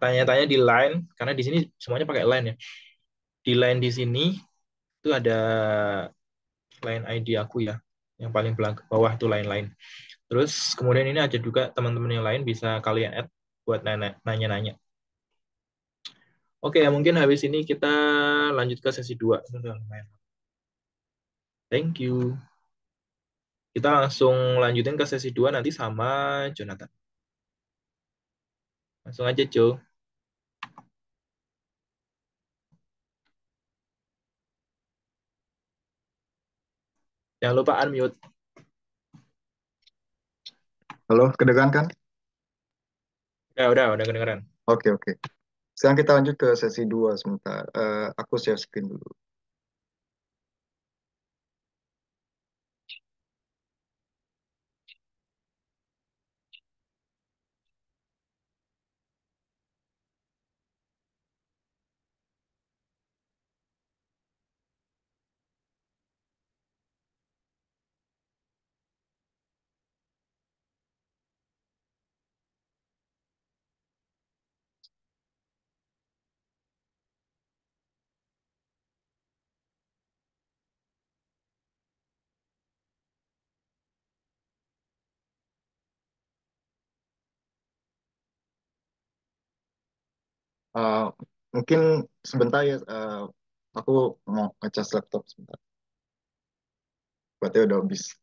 tanya-tanya di line karena di sini semuanya pakai line ya. Di line di sini itu ada line ID aku ya. Yang paling bawah itu line-line. Terus kemudian ini ada juga teman-teman yang lain bisa kalian add buat nanya-nanya. Oke, mungkin habis ini kita lanjut ke sesi 2. Thank you. Kita langsung lanjutin ke sesi 2 nanti sama Jonathan. Langsung aja, Joe. Jangan lupa unmute. Halo, kedengaran kan? Udah kedengeran. Oke, oke. Sekarang kita lanjut ke sesi 2 sebentar. Aku share screen dulu. Uh, Mungkin sebentar ya, aku mau ngecas laptop sebentar. Berarti udah habis.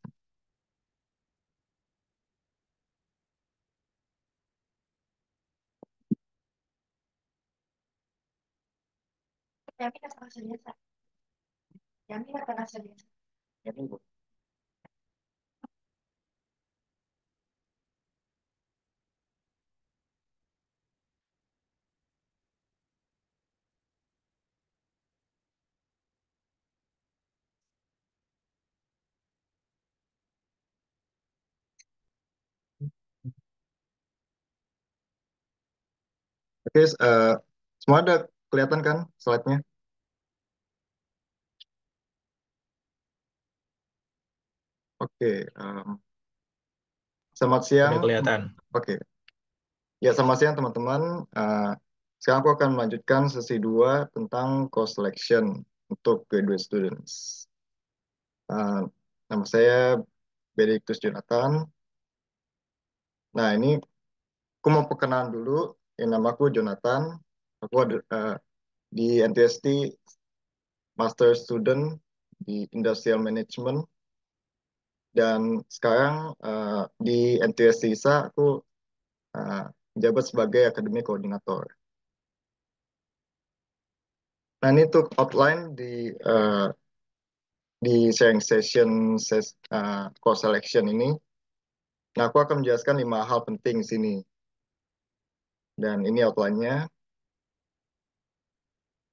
Oke, semua ada kelihatan kan slide-nya? Oke, selamat siang. Udah kelihatan. Oke, ya selamat siang teman-teman. Eh, Sekarang aku akan melanjutkan sesi 2 tentang course selection untuk graduate students. Eh, Nama saya Benedictus Jonathan. Nah, ini aku mau perkenalan dulu. Nama aku Jonathan. Aku ada di NTST Master Student di Industrial Management. Dan sekarang di NTST ISA aku uh, menjabat sebagai Akademi Koordinator. Nah, ini untuk outline di sharing session course selection ini. Nah, aku akan menjelaskan 5 hal penting di sini. Dan ini outline-nya.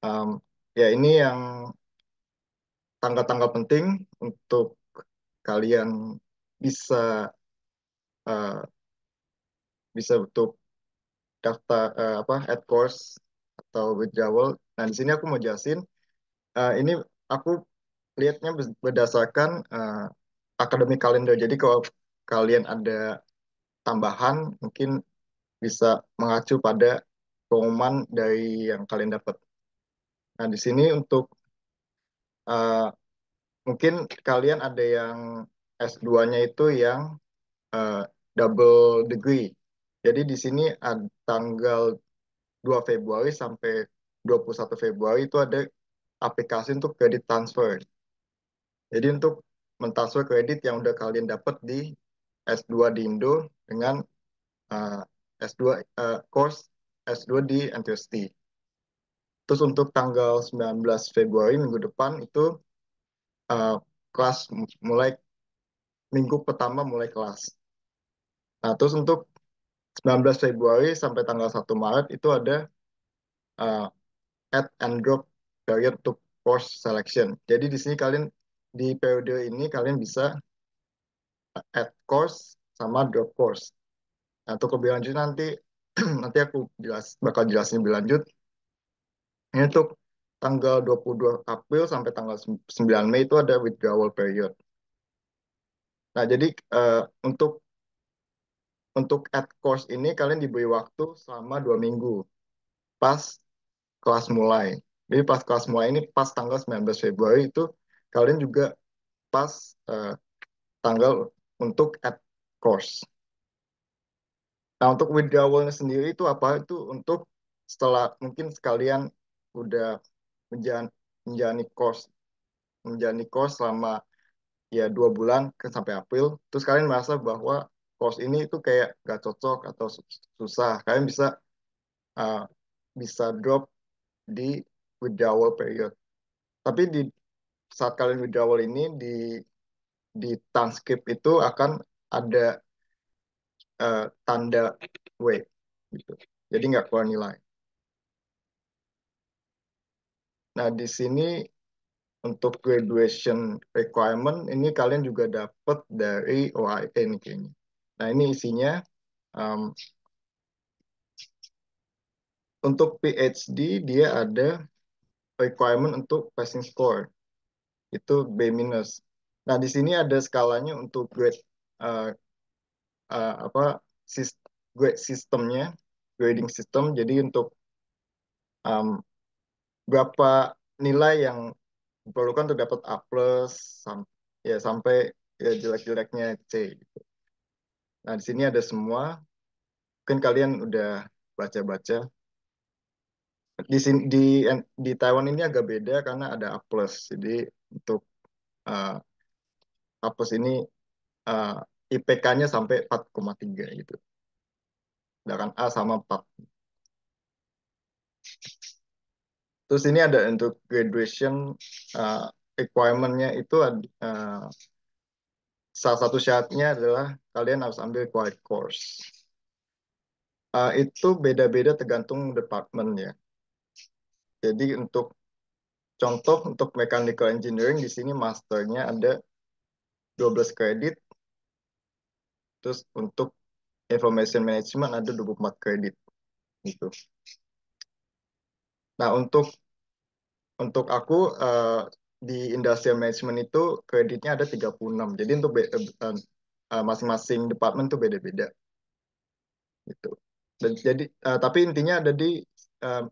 Um, Ya, ini yang tanggal-tanggal penting untuk kalian bisa uh, bisa untuk daftar add course atau withdrawal. Nah, di sini aku mau jelasin. Ini aku lihatnya berdasarkan akademik kalender. Jadi kalau kalian ada tambahan, mungkin bisa mengacu pada pengumuman dari yang kalian dapat. Nah, di sini untuk uh, mungkin kalian ada yang S2-nya itu yang uh, double degree. Jadi di sini ada tanggal 2 Februari sampai 21 Februari itu ada aplikasi untuk kredit transfer. Jadi untuk mentransfer kredit yang udah kalian dapat di S2 di Indo dengan uh, S2 course S2 di NTUST. Terus untuk tanggal 19 Februari minggu depan itu uh, kelas mulai minggu pertama mulai kelas. Nah, terus untuk 19 Februari sampai tanggal 1 Maret itu ada uh, add and drop period untuk course selection. Jadi di sini kalian di periode ini kalian bisa add course sama drop course. Nah, untuk lebih lanjut nanti nanti aku bakal jelasin lebih lanjut. Ini untuk tanggal 22 April sampai tanggal 9 Mei itu ada withdrawal period. Nah, jadi eh, untuk add course ini kalian diberi waktu selama 2 minggu pas kelas mulai. Jadi pas kelas mulai ini pas tanggal 19 Februari itu kalian juga pas eh, tanggal untuk add course. Nah, untuk withdrawalnya sendiri itu apa? Itu untuk setelah mungkin sekalian udah menjalani, menjalani course selama ya 2 bulan ke sampai April, terus kalian merasa bahwa course ini itu kayak gak cocok atau susah, kalian uh, bisa drop di withdrawal period. Tapi di saat kalian withdrawal ini di transkrip itu akan ada tanda W gitu. Jadi nggak keluar nilai. Nah, di sini untuk graduation requirement ini kalian juga dapat dari OIE nih kayaknya. Nah, ini isinya um, untuk PhD dia ada requirement untuk passing score itu B minus. Nah, di sini ada skalanya untuk grade uh, apa grade sistemnya, grading system. Jadi untuk um, berapa nilai yang diperlukan untuk dapat A plus ya sampai ya jelek-jeleknya C. Nah, di sini ada semua. Mungkin kalian udah baca-baca. Di sini di Taiwan ini agak beda karena ada A plus. Jadi untuk uh, A plus ini uh, IPK-nya sampai 4,3 gitu. Sedangkan A sama 4. Terus ini ada untuk graduation uh, requirement-nya itu salah satu syaratnya adalah kalian harus ambil quiet course. Itu beda-beda tergantung department ya. Jadi untuk contoh untuk mechanical engineering di sini masternya ada 12 kredit, terus untuk information management ada 24 kredit gitu. Nah, untuk aku di industrial management itu kreditnya ada 36. Jadi untuk masing-masing department tuh beda-beda gitu. Dan jadi tapi intinya ada di uh,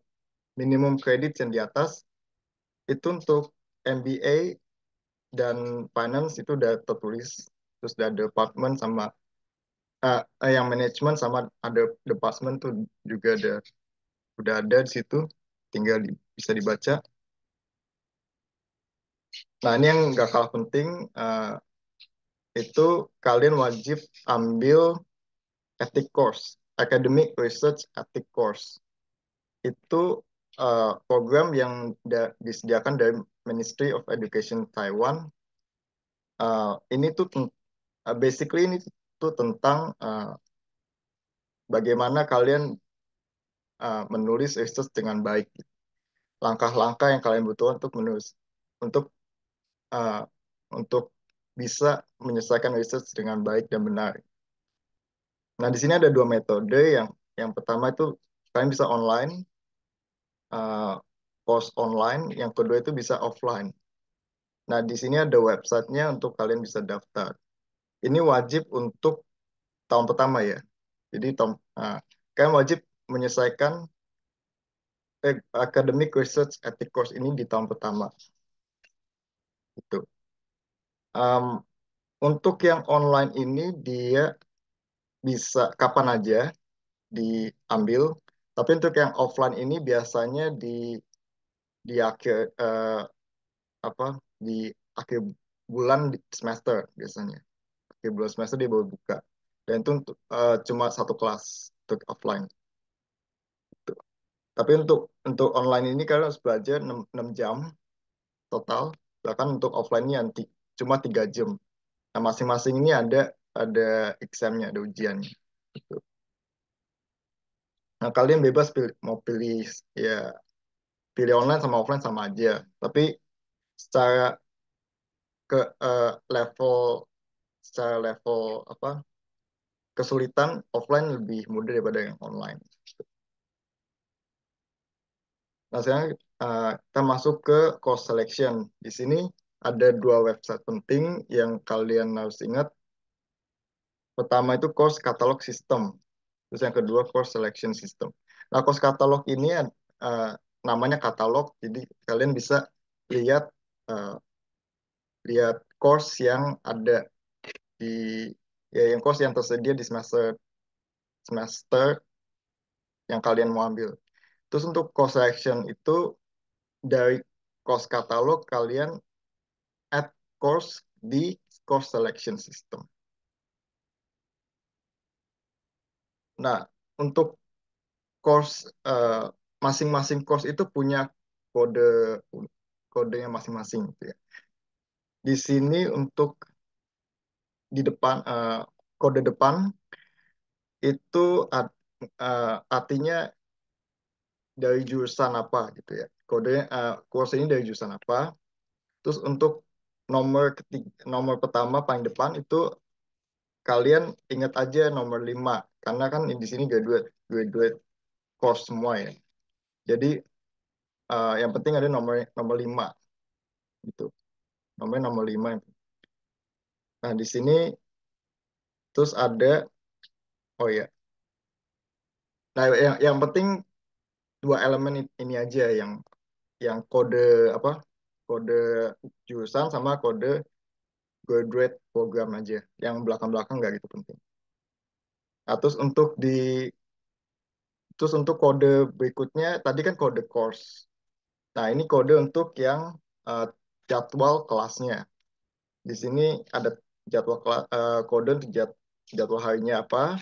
minimum kredit yang di atas itu untuk MBA dan finance itu udah tertulis, terus udah ada department sama yang manajemen sama ada department tuh juga udah ada di situ, tinggal bisa dibaca. Nah, ini yang nggak kalah penting, itu kalian wajib ambil ethic course, academic research ethic course. Itu program yang disediakan dari Ministry of Education Taiwan. Ini tuh basically ini tuh tentang bagaimana kalian menulis research dengan baik. Langkah-langkah yang kalian butuhkan untuk menulis, untuk uh, untuk bisa menyelesaikan research dengan baik dan benar. Nah, di sini ada dua metode. Yang pertama itu kalian bisa online, uh, course online. Yang kedua itu bisa offline. Nah, di sini ada websitenya untuk kalian bisa daftar. Ini wajib untuk tahun pertama ya. Jadi kalian wajib menyelesaikan academic research ethic course ini di tahun pertama. Itu. Um, untuk yang online ini dia bisa kapan aja diambil. Tapi untuk yang offline ini biasanya di akhir apa di akhir bulan di semester biasanya. Akhir bulan semester dia baru buka. Dan itu untuk cuma satu kelas untuk offline. Gitu. Tapi untuk online ini kalian harus belajar 6 jam total. Bahkan untuk offline-nya cuma 3 jam. Nah, masing-masing ini ada examnya, ada ujiannya. Gitu. Nah, kalian bebas mau pilih ya pilih online sama offline sama aja. Tapi secara ke level secara level apa kesulitan offline lebih mudah daripada yang online. Nah, sekarang kita masuk ke course selection. Di sini ada dua website penting yang kalian harus ingat. Pertama itu course catalog system. Terus yang kedua course selection system. Nah, course catalog ini namanya katalog. Jadi kalian bisa lihat uh, lihat course yang ada di yang course yang tersedia di semester semester yang kalian mau ambil. Terus untuk course selection itu dari course katalog kalian add course di course selection system. Nah, untuk course masing-masing course itu punya kode kodenya masing-masing gitu ya. Di sini untuk di depan kode depan itu artinya dari jurusan apa gitu ya. Kodenya course ini dari jurusan apa. Terus untuk nomor pertama paling depan itu kalian ingat aja nomor 5 karena kan di sini graduate course semua ya. Jadi yang penting ada nomor nomor 5 gitu. Nomor 5. Nah, di sini terus ada oh ya. Nah, yang penting dua elemen ini aja yang kode apa? Kode jurusan sama kode graduate program aja. Yang belakang-belakang nggak gitu penting. Nah, terus Terus untuk kode berikutnya, tadi kan kode course. Nah, ini kode untuk yang eh, jadwal kelasnya. Di sini ada kode untuk jadwal harinya apa,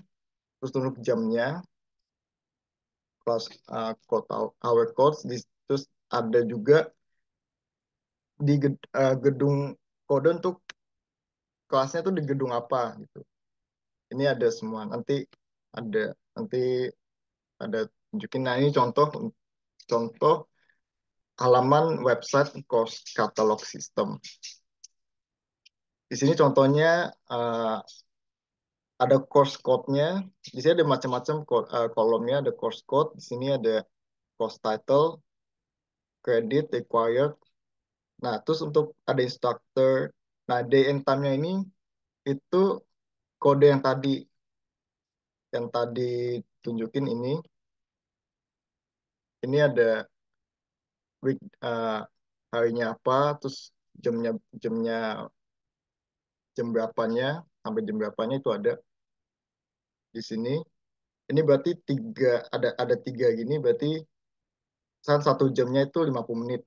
terus untuk jamnya, kelas code hour codes, terus ada juga di gedung kode untuk kelasnya tuh di gedung apa gitu. Ini ada semua. Ada nanti ada tunjukin. Nah, ini contoh contoh halaman website course catalog system. Di sini contohnya ada course code-nya. Di sini ada macam-macam kolomnya, ada course code. Di sini ada course title, credit, required. Nah, terus untuk ada instructor. Nah, day and time-nya ini itu kode yang tadi tunjukin ini. Ini ada week harinya apa, terus jamnya jamnya jam berapanya sampai jam berapanya itu ada di sini. Ini berarti ada tiga gini, berarti saat 1 jamnya itu 50 menit.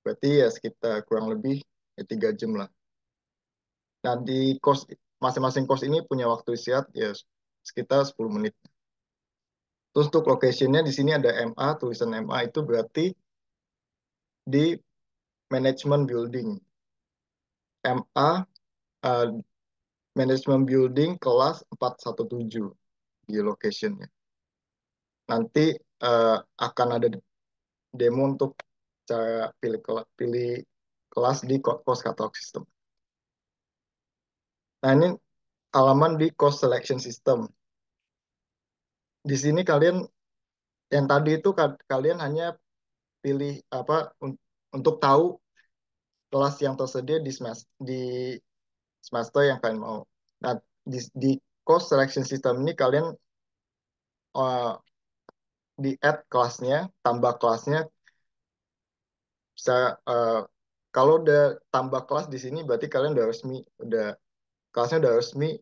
Berarti ya sekitar kurang lebih 3 jam lah. Nah, di masing-masing course ini punya waktu istirahat ya sekitar 10 menit. Terus untuk location-nya di sini ada MA, tulisan MA itu berarti di Management Building. MA Management Building kelas 417 di location-nya. Nanti akan ada demo untuk cara pilih kelas di course catalog system. Nah, ini halaman di course selection system. Di sini yang tadi itu kalian hanya pilih apa untuk tahu kelas yang tersedia di semester yang kalian mau. Nah, di course selection system ini kalian uh, di add kelasnya, tambah kelasnya bisa kalau udah tambah kelas di sini berarti kalian udah kelasnya udah resmi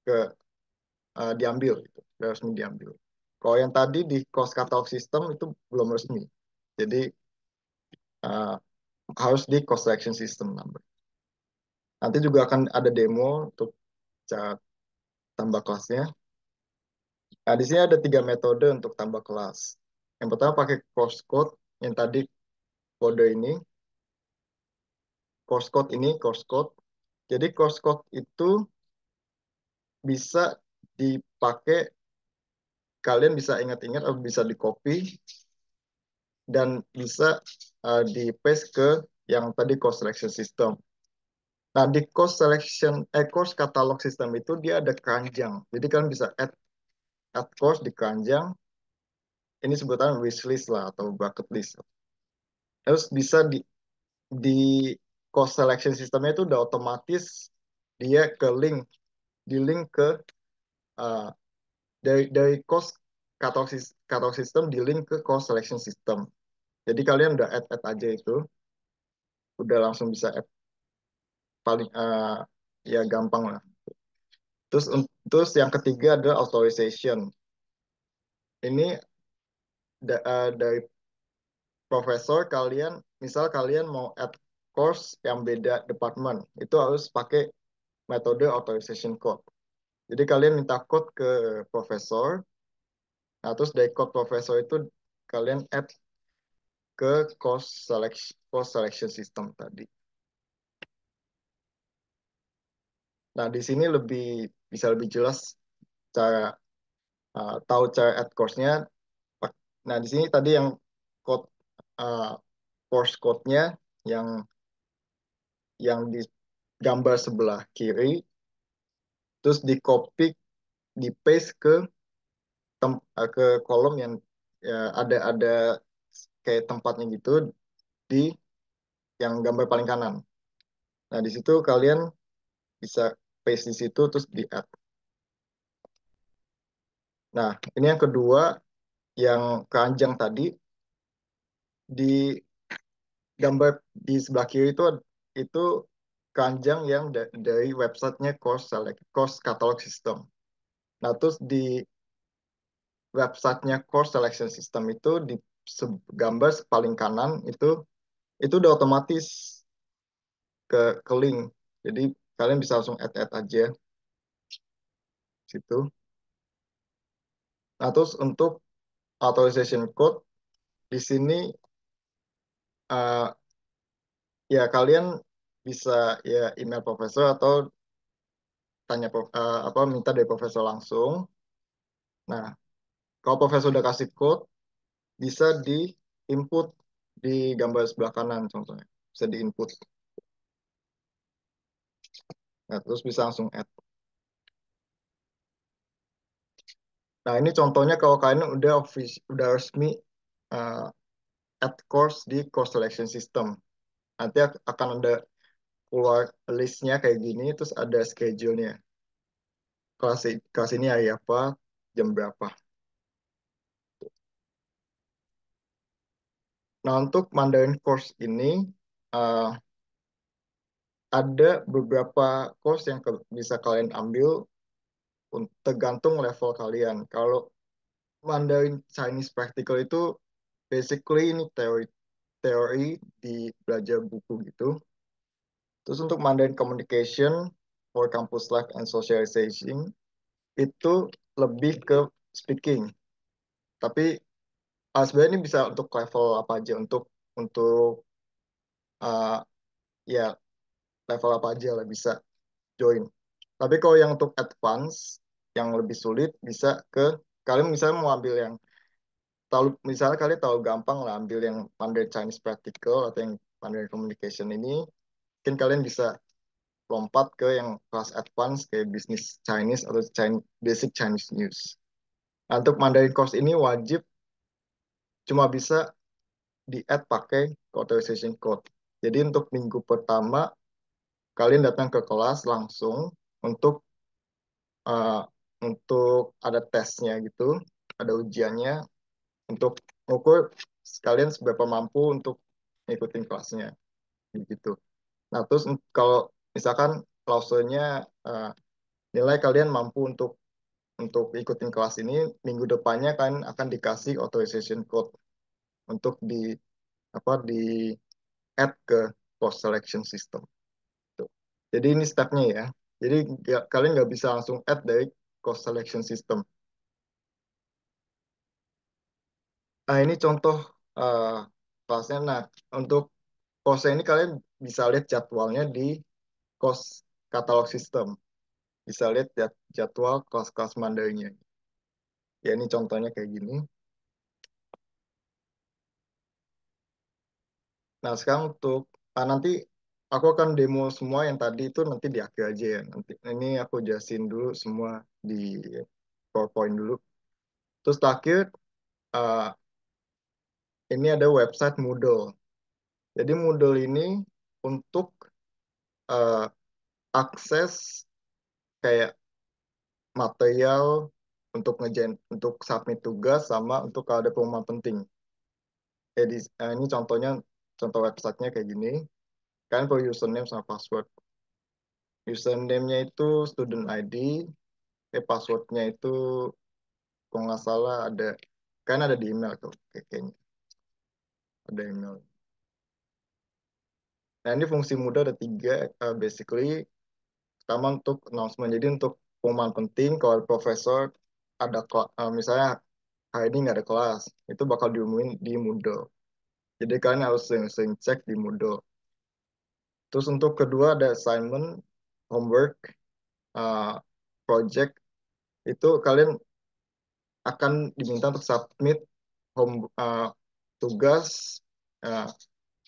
ke diambil gitu, udah resmi diambil. Kalau yang tadi di course catalog system itu belum resmi. Jadi uh, harus di course selection system number. Nanti juga akan ada demo untuk cara tambah kelasnya. Nah, di sini ada 3 metode untuk tambah kelas. Yang pertama pakai course code, yang tadi kode ini, course code. Jadi course code itu bisa dipakai, kalian bisa ingat-ingat atau bisa di copy dan bisa di paste ke yang tadi course selection system. Nah, di course catalog system itu dia ada keranjang. Jadi kalian bisa add course di keranjang. Ini sebutan wishlist lah atau bucket list. Terus bisa di course selection systemnya itu udah otomatis dia di link ke uh, dari course catalog system di link ke course selection system. Jadi kalian udah add aja itu, udah langsung bisa add paling ya gampang lah. Terus yang ketiga adalah authorization. Ini dari profesor kalian, misal kalian mau add course yang beda department, itu harus pakai metode authorization code. Jadi kalian minta code ke profesor, nah terus dari code profesor itu kalian add ke course selection system tadi. Nah, di sini bisa lebih jelas cara tahu cara add course-nya. Nah, di sini tadi yang code uh, course code-nya yang di gambar sebelah kiri, terus di copy, di paste ke kolom yang ya, ada kayak tempatnya gitu di yang gambar paling kanan. Nah, di situ kalian bisa paste di situ terus di add. Nah, ini yang kedua, yang keranjang tadi di gambar di sebelah kiri itu keranjang yang dari websitenya course catalog system. Nah, terus websitenya course selection system itu di gambar paling kanan itu udah otomatis ke link. Jadi kalian bisa langsung add aja situ. Nah, terus untuk authorization code di sini eh, ya kalian bisa ya email profesor atau apa minta dari profesor langsung. Nah, kalau profesor udah kasih code bisa di input di gambar sebelah kanan contohnya. Bisa di input. Nah, terus bisa langsung add. Nah, ini contohnya kalau kalian udah resmi uh, add course di course selection system. Nanti akan ada keluar listnya kayak gini, terus ada schedule-nya. Kelas ini hari apa, jam berapa. Nah, untuk Mandarin course ini uh, ada beberapa course yang bisa kalian ambil tergantung level kalian. Kalau Mandarin Chinese Practical itu basically ini teori di belajar buku gitu. Terus untuk Mandarin Communication for Campus Life and Socialization itu lebih ke speaking. Tapi sebenarnya ini bisa untuk level apa aja, untuk uh, ya level apa aja lah bisa join. Tapi kalau yang untuk advance, yang lebih sulit bisa ke kalian misalnya mau ambil yang misalnya kalian tahu gampang lah ambil yang Mandarin Chinese Practical atau yang Mandarin Communication ini, mungkin kalian bisa lompat ke yang kelas advance kayak Business Chinese atau Basic Chinese News. Nah, untuk Mandarin course ini wajib cuma bisa di-add pakai authorization code. Jadi untuk minggu pertama kalian datang ke kelas langsung untuk uh, untuk ada tesnya gitu, ada ujiannya untuk ukur kalian seberapa mampu untuk ngikutin kelasnya gitu. Nah, terus kalau misalkan klausulnya nilai kalian mampu untuk ikutin kelas ini, minggu depannya kan akan dikasih authorization code untuk di add ke course selection system. Tuh. Jadi ini stepnya ya. Jadi kalian nggak bisa langsung add dari course selection system. Nah, ini contoh uh, kelasnya. Nah, untuk course ini kalian bisa lihat jadwalnya di course katalog system. Bisa lihat jadwal kelas-kelas Mandarinnya. Ya, ini contohnya kayak gini. Nah, sekarang nanti aku akan demo semua yang tadi itu nanti di akhir aja ya. Nanti ini aku jelasin dulu semua di PowerPoint dulu. Terus terakhir uh, ini ada website Moodle. Jadi Moodle ini untuk uh, akses kayak material untuk submit tugas sama untuk kalau ada pengumuman penting. Ini contoh websitenya kayak gini. Kalian perlu username sama password. Username-nya itu student ID, passwordnya itu kalau nggak salah kan ada di email tuh kayaknya ada email. Nah, ini fungsi mudah ada tiga, basically. Pertama untuk announcement, jadi untuk pengumuman penting kalau profesor misalnya hari ini nggak ada kelas, itu bakal diumumin di Moodle. Jadi kalian harus sering-sering cek di Moodle. Terus untuk kedua ada assignment, homework, uh, project, itu kalian akan diminta untuk submit tugas, uh,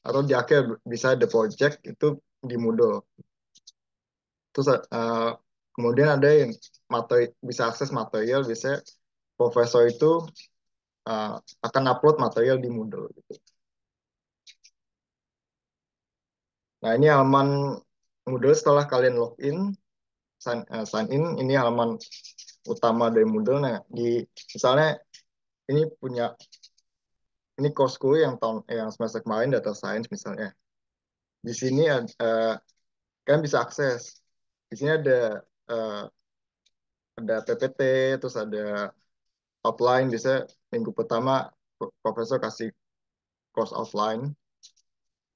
atau di akhir bisa ada project itu di Moodle. Terus kemudian ada yang bisa akses material, bisa profesor itu uh, akan upload material di Moodle gitu. Nah, ini halaman Moodle setelah kalian login, sign in, ini halaman utama dari Moodle. Nah, misalnya ini ini courseku yang semester kemarin data science misalnya. Di sini kalian bisa akses. Di sini uh, ada PPT, terus ada outline bisa minggu pertama profesor kasih course outline.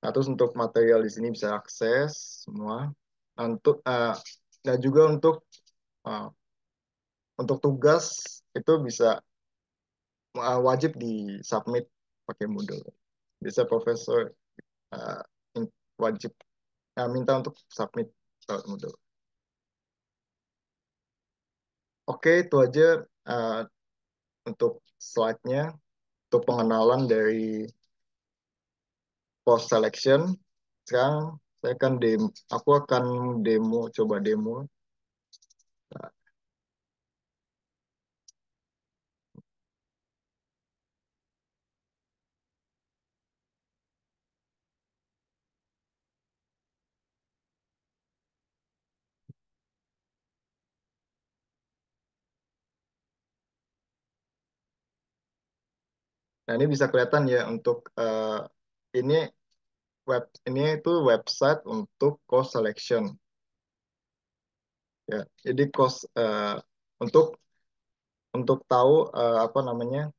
Nah, terus untuk material di sini bisa akses semua. Nah, dan juga uh, untuk tugas itu bisa wajib di submit pakai Moodle. Bisa profesor uh, wajib minta untuk submit lewat Moodle. Oke, itu aja uh, untuk slide-nya, untuk pengenalan dari post selection. Sekarang aku akan coba demo. Nah, ini bisa kelihatan ya untuk ini ini itu website untuk course selection ya. Jadi untuk tahu apa namanya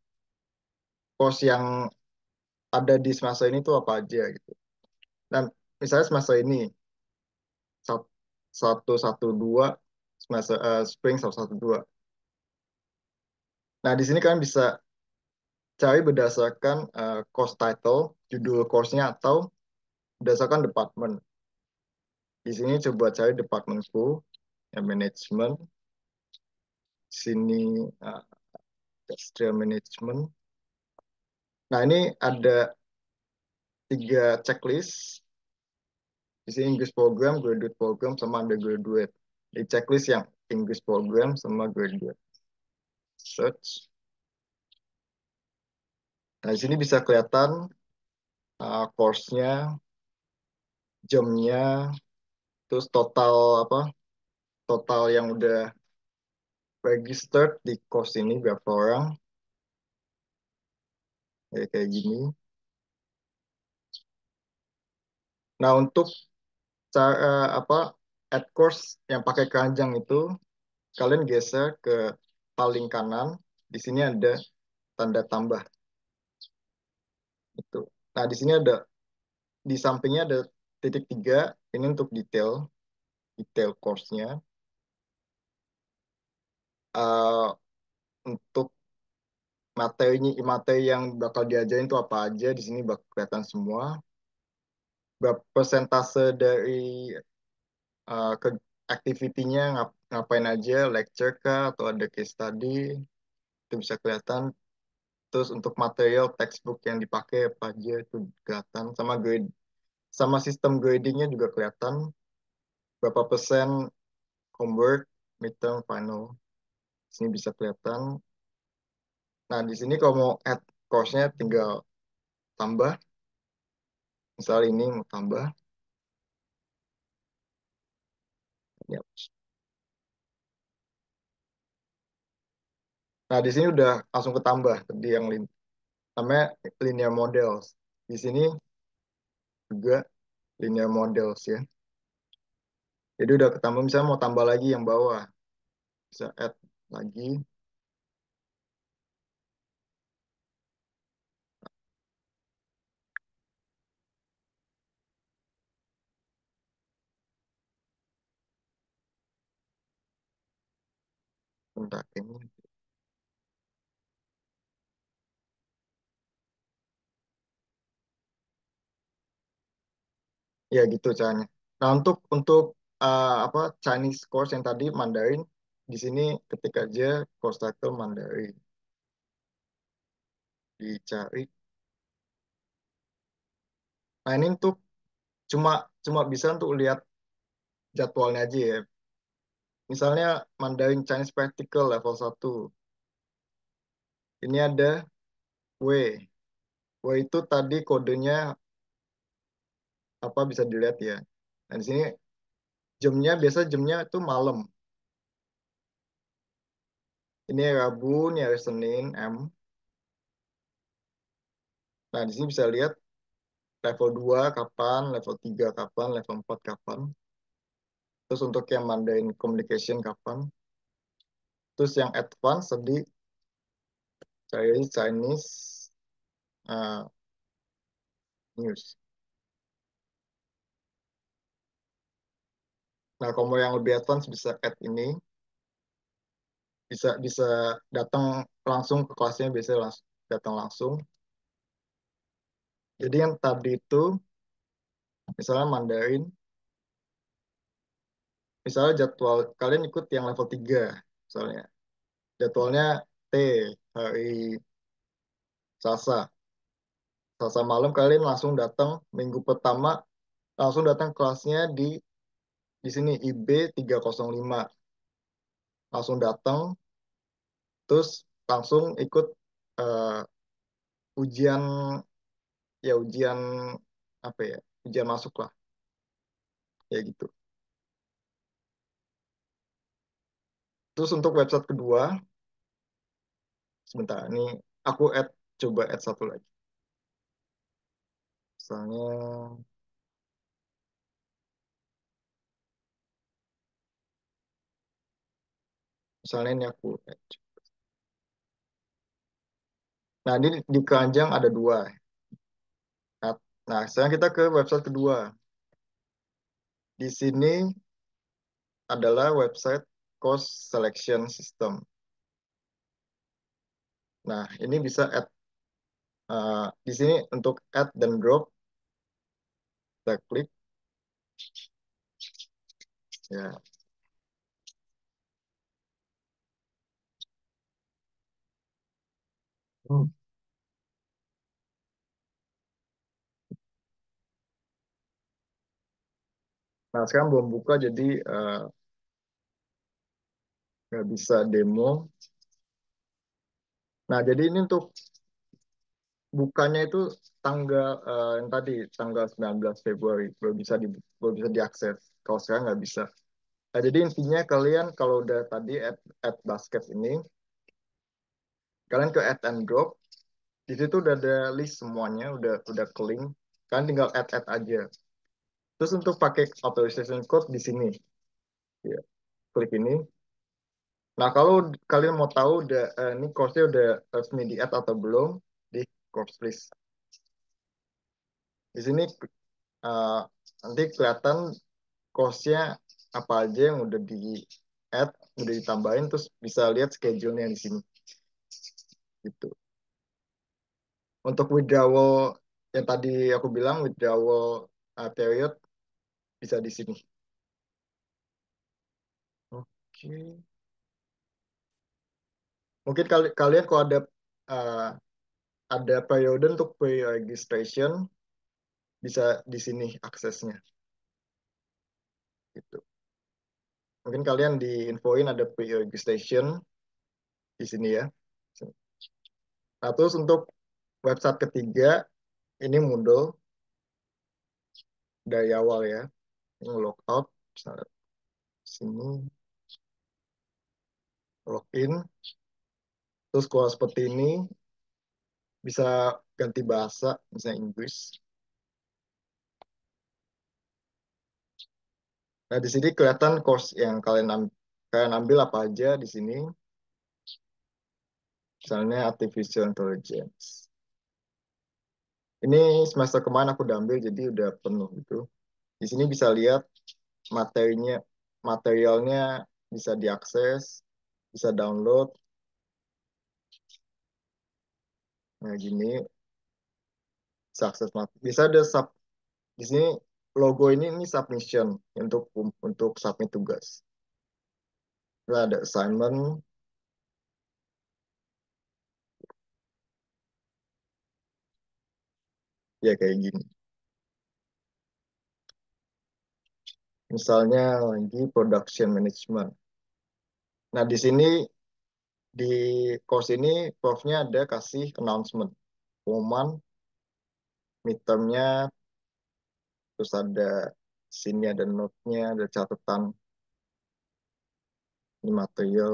course yang ada di semester ini tuh apa aja gitu. Dan misalnya semester ini 112 semester spring 112. Nah, di sini kalian bisa cari berdasarkan course title, judul course-nya atau berdasarkan department. Di sini coba cari departmentku, ya manajemen. Sini industrial management. Nah, ini ada 3 checklist. Di sini English program, graduate program, sama undergraduate. Di checklist yang English program sama graduate. Search. Nah, di sini bisa kelihatan course-nya, jamnya, terus total apa? Total yang udah registered di course ini berapa orang? Kayak gini. Nah, untuk cara add course yang pakai keranjang itu, kalian geser ke paling kanan. Di sini ada tanda tambah itu. Nah, di sini di sampingnya ada titik 3. Ini untuk detail course-nya. Uh, untuk materi yang bakal diajarin itu apa aja, di sini bakal kelihatan semua. Berapa persentase dari ke activity-nya ngapain aja, lecture kah atau ada case study, itu bisa kelihatan. Terus untuk material textbook yang dipakai apa aja itu kelihatan, sama sistem gradingnya juga kelihatan. Berapa persen homework, midterm, final. Sini bisa kelihatan. Nah, di sini kalau mau add course-nya tinggal tambah. Misal ini mau tambah. Ya. Nah, di sini udah langsung ketambah. Tadi yang namanya linear models. Di sini juga linear models ya. Jadi udah ketambah, misalnya mau tambah lagi yang bawah. Bisa add lagi. Bentar, ini. Ya gitu caranya. Nah, untuk apa Chinese course yang tadi Mandarin, di sini ketik aja course title Mandarin. Dicari. Nah, ini untuk cuma cuma bisa untuk lihat jadwalnya aja ya. Misalnya Mandarin Chinese Practical level 1. Ini ada W. W itu tadi kodenya apa bisa dilihat ya. Nah, di sini jamnya itu malam. Ini Rabu, ini hari Senin, M. Nah, di sini bisa lihat level 2 kapan, level 3 kapan, level 4 kapan. Terus untuk yang Mandarin Communication kapan. Terus yang advance tadi Chinese uh, news. Nah, kalau mau yang lebih advance bisa add ini, bisa bisa datang langsung ke kelasnya, biasanya langsung datang langsung. Jadi yang tadi itu misalnya Mandarin, misalnya jadwal kalian ikut yang level 3 misalnya. Jadwalnya T hari Selasa. Selasa malam kalian langsung datang minggu pertama langsung datang kelasnya di sini IB 305. Langsung datang terus langsung ikut eh, ujian ujian apa ya? Ujian masuk lah ya gitu. Terus untuk website kedua, sebentar ini aku coba add satu lagi. Misalnya misalnya ini aku add. Nah, ini di keranjang ada dua. Nah, sekarang kita ke website kedua. Di sini adalah website course selection system. Nah, ini bisa add di sini untuk add dan drop, kita klik ya. Hmm. Nah, sekarang belum buka jadi nggak bisa demo. Nah, jadi ini untuk bukanya itu tanggal yang tadi tanggal 19 Februari belum bisa diakses. Kalau sekarang nggak bisa. Nah, jadi intinya kalian kalau udah tadi add basket ini, kalian ke add and drop. Di situ udah ada list semuanya, udah ke link. Kalian tinggal add aja. Terus untuk pakai authorization code di sini, ya, klik ini. Nah, kalau kalian mau tahu ini course-nya udah resmi di add atau belum, di course list. Di sini eh, nanti kelihatan course-nya apa aja yang udah di add, udah ditambahin, terus bisa lihat schedule-nya di sini. Gitu. Untuk withdrawal yang tadi aku bilang, withdrawal period bisa di sini. Oke. Mungkin kalian kalau uh, ada periode untuk pre-registration, bisa di sini aksesnya. Gitu. Mungkin kalian diinfoin ada pre-registration di sini ya. Nah, terus untuk website ketiga, ini Moodle dari awal ya. Ini logout, misalnya sini, login. Terus kalau seperti ini, bisa ganti bahasa, misalnya Inggris. Nah, di sini kelihatan course yang kalian ambil apa aja di sini. Misalnya Artificial Intelligence. Ini semester kemarin aku udah ambil, jadi udah penuh gitu. Di sini bisa lihat materinya, materialnya bisa diakses, bisa download. Nah, gini, bisa akses bisa ada di sini logo ini submission untuk submit tugas. Nah, ada assignment ya kayak gini. Misalnya lagi production management. Nah, di sini di course ini prof-nya ada kasih announcement, pengumuman midterm-nya, terus ada sini ada note-nya, ada catatan ini material.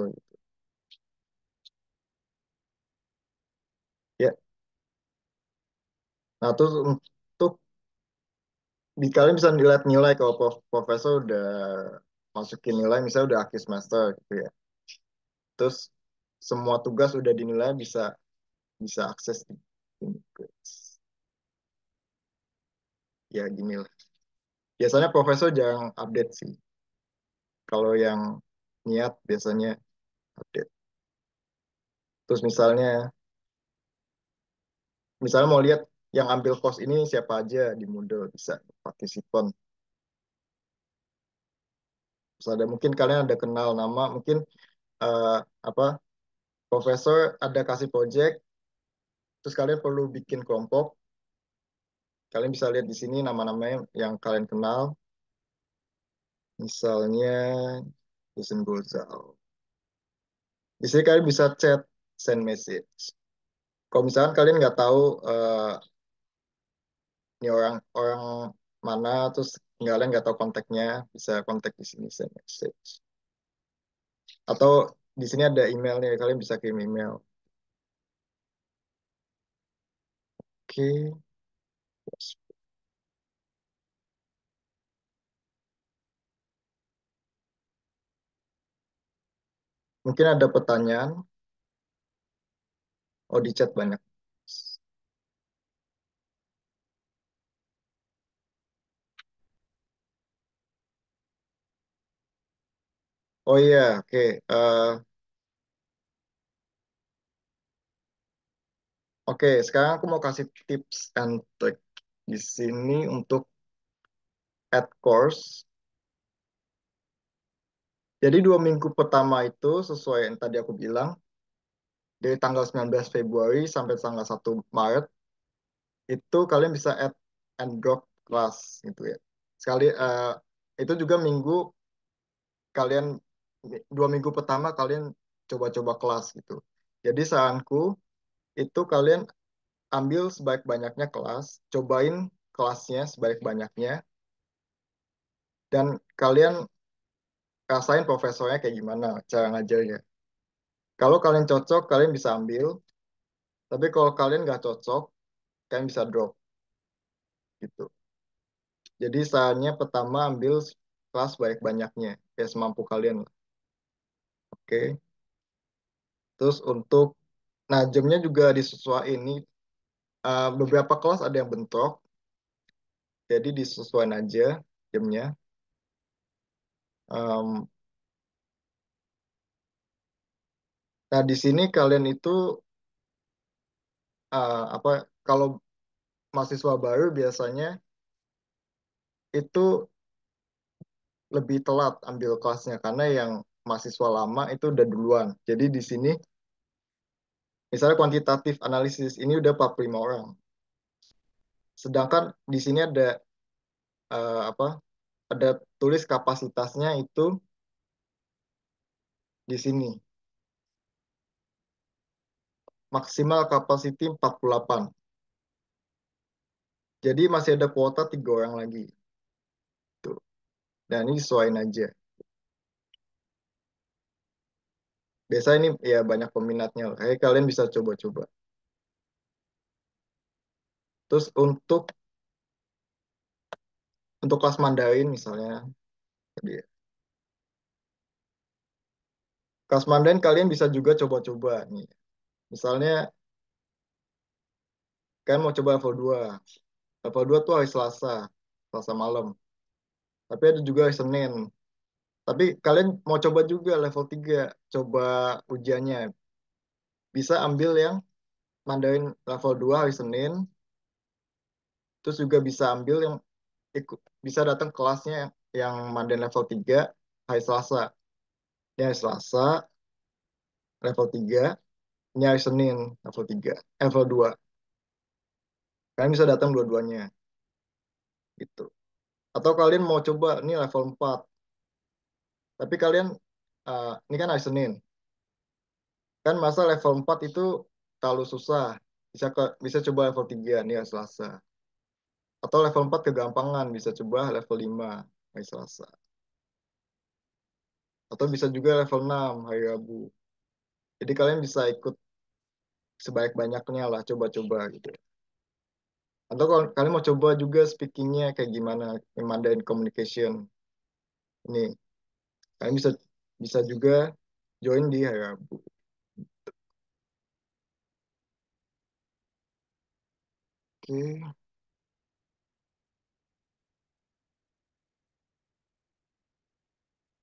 Ya, nah terus untuk kalian bisa dilihat nilai kalau profesor udah masukin nilai, misalnya udah akhir semester gitu ya. Terus semua tugas udah dinilai, bisa bisa akses di ini. Ya gini lah. Biasanya profesor jarang update sih. Kalau yang niat biasanya update. Terus misalnya mau lihat yang ambil course ini siapa aja di Moodle bisa partisipan. Terus ada mungkin kalian ada kenal nama, mungkin eh, apa profesor ada kasih project, terus kalian perlu bikin kelompok. Kalian bisa lihat di sini nama-namanya yang kalian kenal. Misalnya Dusun Gozal. Di sini kalian bisa chat, send message. Kalau misalkan kalian nggak tahu ini orang orang mana, terus kalian nggak tahu kontaknya, bisa kontak di sini send message. Atau di sini ada emailnya, kalian bisa kirim email. Oke, mungkin ada pertanyaan. Oh, di chat banyak. Oh iya, oke. Oke, sekarang aku mau kasih tips and trick di sini untuk add course. Jadi 2 minggu pertama itu sesuai yang tadi aku bilang, dari tanggal 19 Februari sampai tanggal 1 Maret, itu kalian bisa add and drop kelas gitu ya. Sekali itu juga kalian 2 minggu pertama kalian coba-coba kelas gitu. Jadi saranku itu kalian ambil sebaik-banyaknya kelas, cobain kelasnya sebaik-banyaknya, dan kalian rasain profesornya kayak gimana cara ngajarnya. Kalau kalian cocok, kalian bisa ambil. Tapi kalau kalian nggak cocok, kalian bisa drop gitu. Jadi sarannya pertama ambil kelas banyak-banyaknya, kayak semampu kalian lah. Oke. Terus nah jamnya juga disesuaikan ini. Beberapa kelas ada yang bentrok, jadi disesuaikan aja jamnya. Em, nah di sini kalian itu apa? Kalau mahasiswa baru biasanya itu lebih telat ambil kelasnya karena yang mahasiswa lama itu udah duluan. Jadi di sini misalnya kuantitatif analisis ini udah 45 orang. Sedangkan di sini ada apa? Ada tulis kapasitasnya itu di sini. Maksimal capacity 48. Jadi masih ada kuota 3 orang lagi. Tuh. Dan ini sesuaiin aja. Biasanya ini ya banyak peminatnya lah. Kalian bisa coba-coba. Terus untuk kelas Mandarin misalnya, tadi ya. Kelas Mandarin kalian bisa juga coba-coba nih. Misalnya kalian mau coba level 2. Level 2 tuh hari Selasa, Selasa malam. Tapi ada juga hari Senin. Tapi kalian mau coba juga level 3, coba ujiannya. Bisa ambil yang Mandarin level 2 hari Senin, terus juga bisa ambil yang bisa datang kelasnya yang Mandarin level 3 hari Selasa. Ini hari Selasa level 3, ini hari Senin level 3, level 2. Kalian bisa datang dua-duanya gitu. Atau kalian mau coba ini level 4, tapi kalian ini kan hari Senin. Kan masa level 4 itu terlalu susah. Bisa coba level 3 nih hari Selasa. Atau level 4 kegampangan, bisa coba level 5 hari Selasa. Atau bisa juga level 6 hari Rabu. Jadi kalian bisa ikut sebanyak-banyaknya lah, coba-coba gitu. Atau kalau kalian mau coba juga speakingnya kayak gimana, yang Mandarin Communication. Ini, kalian bisa bisa juga join di hari Rabu.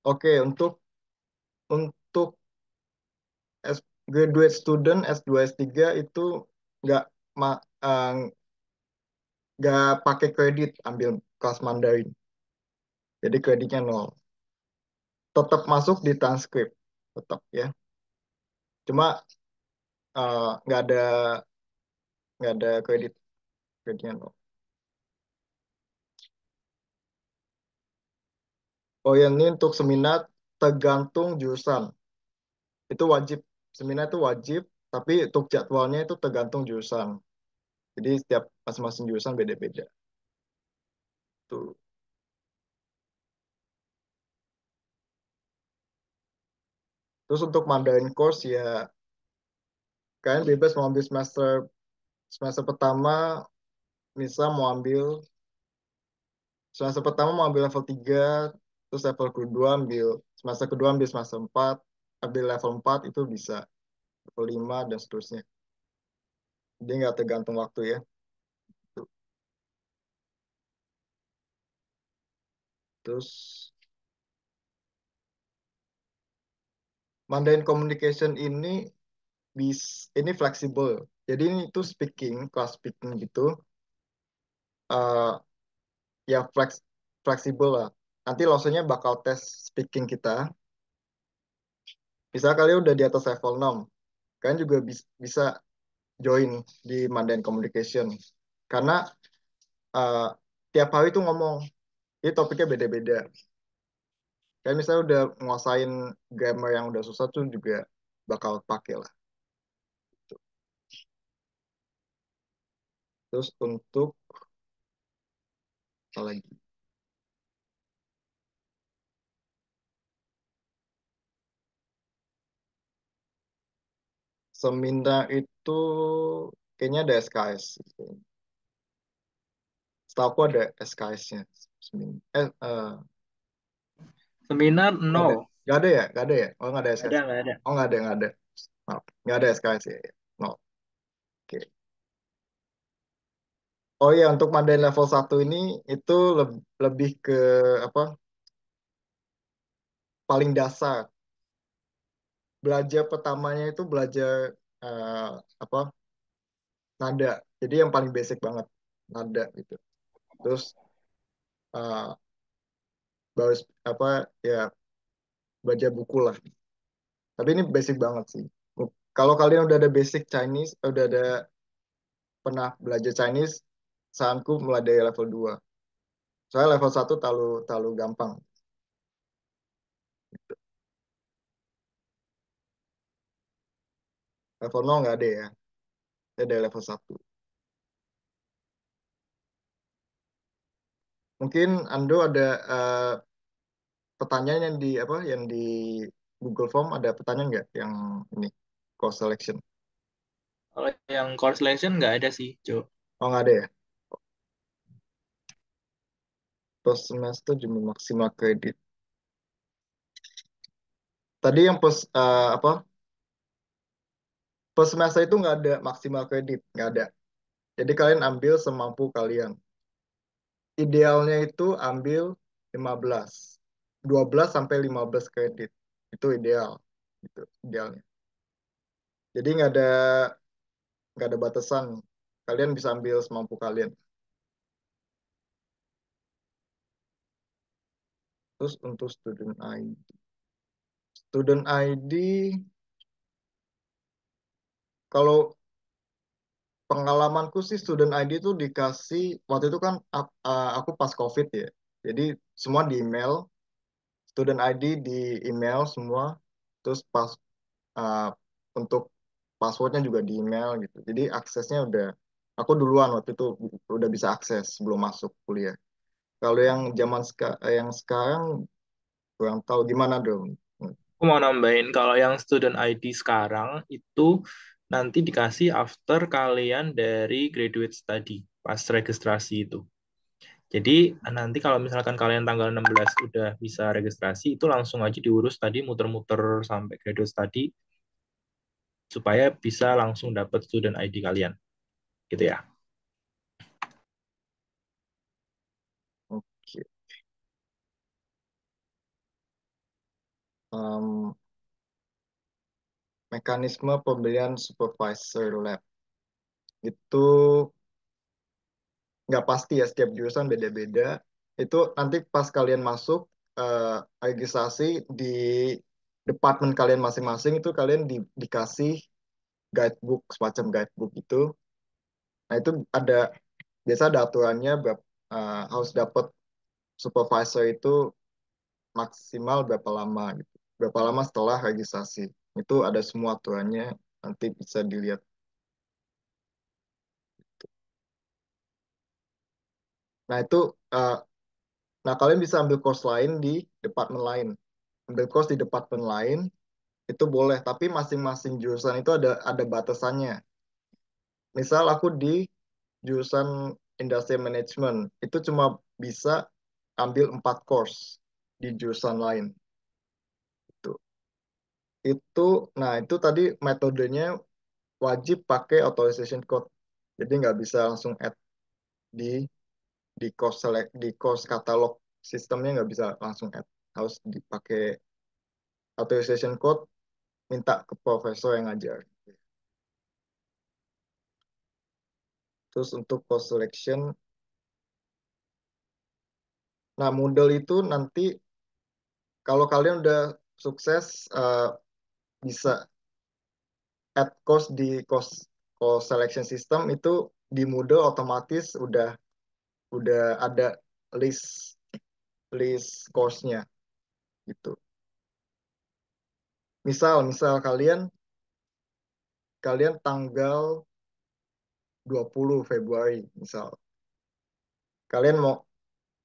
Oke, untuk graduate student S2 S3 itu nggak ma- eh, nggak pakai kredit ambil kelas Mandarin. Jadi kreditnya nol. Tetap masuk di transkrip, tetap ya. Cuma nggak ada kreditnya nol. Oh yang ini untuk seminar tergantung jurusan. Itu wajib. Seminar itu wajib, tapi untuk jadwalnya itu tergantung jurusan. Jadi setiap masing-masing jurusan beda-beda. Tuh. Terus untuk Mandarin course ya kalian bebas mau ambil semester semester pertama misal semester pertama mau ambil level 3 terus level kedua ambil semester 4 ambil level 4 itu bisa level 5 dan seterusnya. Jadi nggak tergantung waktu ya. Tuh. Terus Mandarin Communication ini fleksibel. Jadi ini itu kelas speaking gitu. eh ya fleksibel lah. Nanti langsungnya bakal tes speaking kita. Misal kalian udah di atas level 6, kalian juga bisa join di Mandarin Communication. Karena eh, tiap hari tuh ngomong, ini topiknya beda-beda. Kayak misalnya udah nguasain grammar yang udah susah tuh juga bakal pakai lah. Terus untuk apa lagi? Seminar itu kayaknya ada SKS. Setahu aku ada SKS-nya. Seminar. Seminar Nggak ada. no, Nggak ada ya? Nggak ada ya? Oh, nggak ada nggak ada, SKS. nggak ada. Oh, nggak ada, nggak ada. Maaf. Nggak ada SKS ya. Ya. No. Oke. Oh iya, untuk Mandarin level 1 ini itu lebih ke apa? Paling dasar. Belajar pertamanya itu belajar eh, apa? Nada. Jadi yang paling basic banget, nada gitu. Terus eh, baru apa ya baca buku lah. Tapi ini basic banget sih. Kalau kalian udah ada basic Chinese, udah ada pernah belajar Chinese, saranku mulai dari level 2. Soalnya level 1 terlalu terlalu gampang. Level 0 nggak ada ya. Ada dari level 1. Mungkin Ando ada pertanyaan yang di Google Form ada pertanyaan nggak yang ini course selection? Kalau yang course selection nggak ada sih, Jo. Oh nggak ada ya. Per semester jumlah maksimal kredit. Tadi yang per semester itu nggak ada maksimal kredit, nggak ada. Jadi kalian ambil semampu kalian. Idealnya itu ambil 15, 12 sampai 15 kredit. Itu ideal, itu idealnya. Jadi nggak ada batasan. Kalian bisa ambil semampu kalian. Terus untuk student ID. Student ID, kalau pengalamanku sih student ID itu dikasih, waktu itu kan aku pas COVID ya. Jadi semua di email, student ID di email semua. Terus uh, untuk passwordnya juga di email gitu. Jadi aksesnya aku duluan waktu itu udah bisa akses sebelum masuk kuliah. Kalau yang sekarang kurang tahu gimana dong. Aku mau nambahin, kalau yang student ID sekarang itu nanti dikasih after kalian dari graduate study, pas registrasi itu. Jadi nanti kalau misalkan kalian tanggal 16 udah bisa registrasi, itu langsung aja diurus tadi muter-muter sampai graduate study, supaya bisa langsung dapat student ID kalian. Gitu ya. mekanisme pembelian supervisor lab itu nggak pasti ya, setiap jurusan beda-beda. Itu nanti pas kalian masuk registrasi di departemen kalian masing-masing itu kalian dikasih guidebook, semacam guidebook itu. Nah itu ada biasa ada aturannya harus dapat supervisor itu maksimal berapa lama gitu. Berapa lama setelah registrasi. Itu ada semua aturannya, nanti bisa dilihat. Nah itu eh, nah kalian bisa ambil course lain di departemen lain. Ambil course di departemen lain itu boleh, tapi masing-masing jurusan itu ada batasannya. Misal aku di jurusan Industrial Management, itu cuma bisa ambil 4 course di jurusan lain. Itu, itu tadi metodenya wajib pakai authorization code. Jadi nggak bisa langsung add di di course katalog sistemnya nggak bisa langsung add. Harus dipakai authorization code, minta ke profesor yang ngajar. Terus untuk course selection, nah Moodle itu nanti kalau kalian udah sukses bisa add course di course selection system itu di Moodle otomatis udah ada list list course-nya gitu. Misal kalian kalian tanggal 20 Februari misal. Kalian mau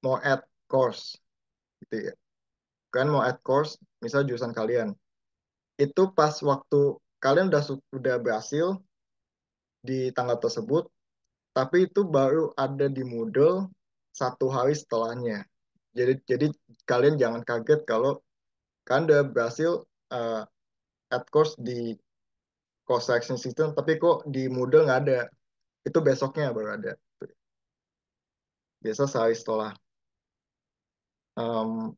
mau add course gitu ya. Kalian mau add course misal jurusan kalian. Itu pas waktu kalian udah berhasil di tanggal tersebut, tapi itu baru ada di Moodle 1 hari setelahnya. Jadi kalian jangan kaget kalau kalian udah berhasil uh, add course di course selection system, tapi kok di Moodle nggak ada. Itu besoknya baru ada. Biasa sehari setelah. Um,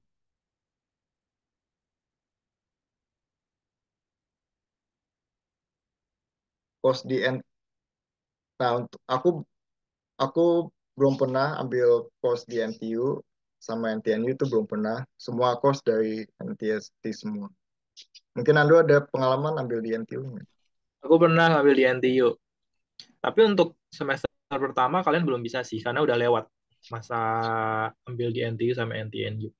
course di N Nah, untuk aku belum pernah ambil course di NTU sama NTNU itu belum pernah. Semua course dari NTST semua. Mungkin Ando ada pengalaman ambil di NTU nggak? Aku pernah ngambil di NTU. Tapi untuk semester pertama kalian belum bisa sih, karena udah lewat masa ambil di NTU sama NTNU.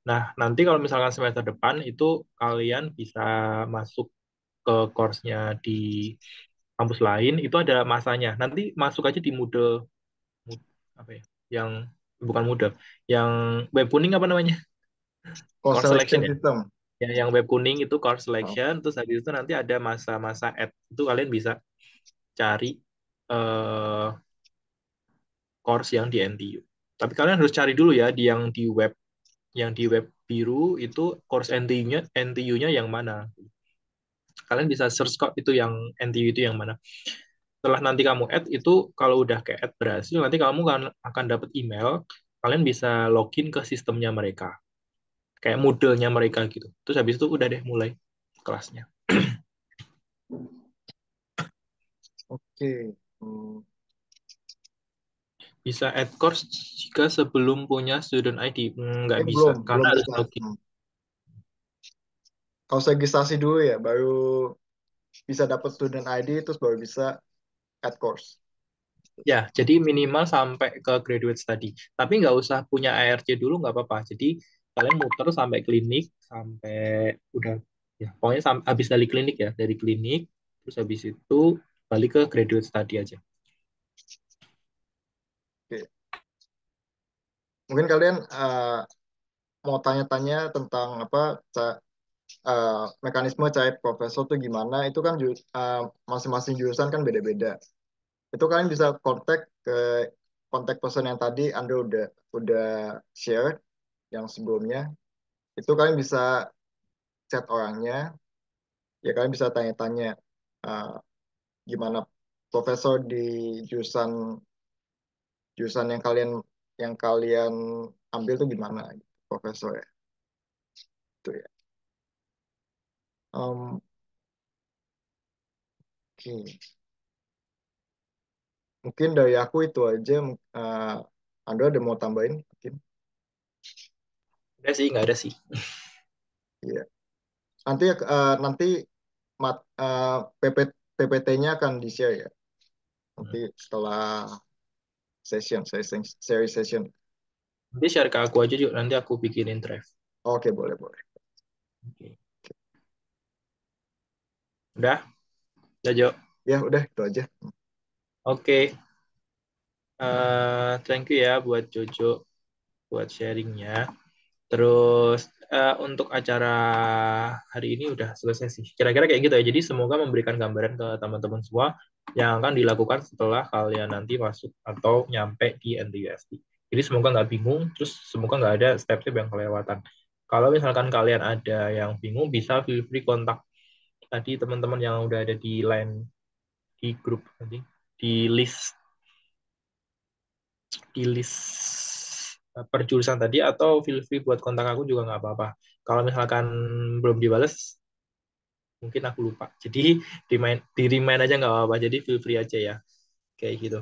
Nah, nanti kalau misalkan semester depan itu kalian bisa masuk ke course-nya di kampus lain, itu ada masanya. Nanti masuk aja di Moodle, apa ya? Yang bukan Moodle, yang web kuning apa namanya? Course Course selection selection ya. system. Yang web kuning itu course Oh, selection, terus habis itu nanti ada masa-masa add. Itu kalian bisa cari eh, course yang di NTU. Tapi kalian harus cari dulu ya di yang di web biru itu course NTU-nya yang mana. Kalian bisa search kok itu yang NTU itu yang mana. Setelah nanti kamu add itu kalau udah ke add berhasil nanti kamu akan dapat email, kalian bisa login ke sistemnya mereka. Kayak modelnya mereka gitu. Terus habis itu udah deh mulai kelasnya. oke. Hmm. Bisa add course jika sebelum punya student ID. Nggak bisa, Belum karena belum harus bisa. login. Harus registrasi dulu ya, baru bisa dapat student ID, terus baru bisa add course. Ya, jadi minimal sampai ke graduate study. Tapi nggak usah punya ARC dulu, nggak apa-apa. Jadi kalian muter sampai klinik, sampai udah, ya pokoknya habis dari klinik ya, dari klinik, terus habis itu balik ke graduate study aja. Oke. Mungkin kalian mau tanya-tanya tentang apa uh, mekanisme cait profesor tuh gimana? Itu kan masing-masing jurusan kan beda-beda. Itu kalian bisa ke kontak person yang tadi Anda udah share yang sebelumnya. Itu kalian bisa chat orangnya, ya kalian bisa tanya-tanya uh, gimana profesor di jurusan jurusan yang kalian ambil tuh gimana gitu, profesor ya. Itu ya. Um, Oke. Mungkin dari aku itu aja. Eh, Anda ada mau tambahin? Mungkin. Ada sih, nggak ada sih. Iya. Nanti PP, PPT-nya akan di-share ya. Nanti Hmm. setelah seri session. Nanti share ke aku aja yuk, nanti aku bikinin draft. Oke, boleh, boleh. Oke. Udah, udah Jo. Ya, udah itu aja. Oke, thank you ya buat Jojo buat sharingnya. Terus untuk acara hari ini udah selesai sih. Kira-kira kayak gitu ya. Jadi semoga memberikan gambaran ke teman-teman semua yang akan dilakukan setelah kalian nanti masuk atau nyampe di NTUSD. Jadi semoga nggak bingung, terus semoga nggak ada step-step yang kelewatan. Kalau misalkan kalian ada yang bingung, bisa feel free kontak tadi teman-teman yang udah ada di line di grup nanti di list di list perjurusan tadi atau feel free buat kontak aku juga nggak apa-apa. Kalau misalkan belum dibales, mungkin aku lupa. Jadi di remind aja nggak apa-apa. Jadi feel free aja ya, kayak gitu.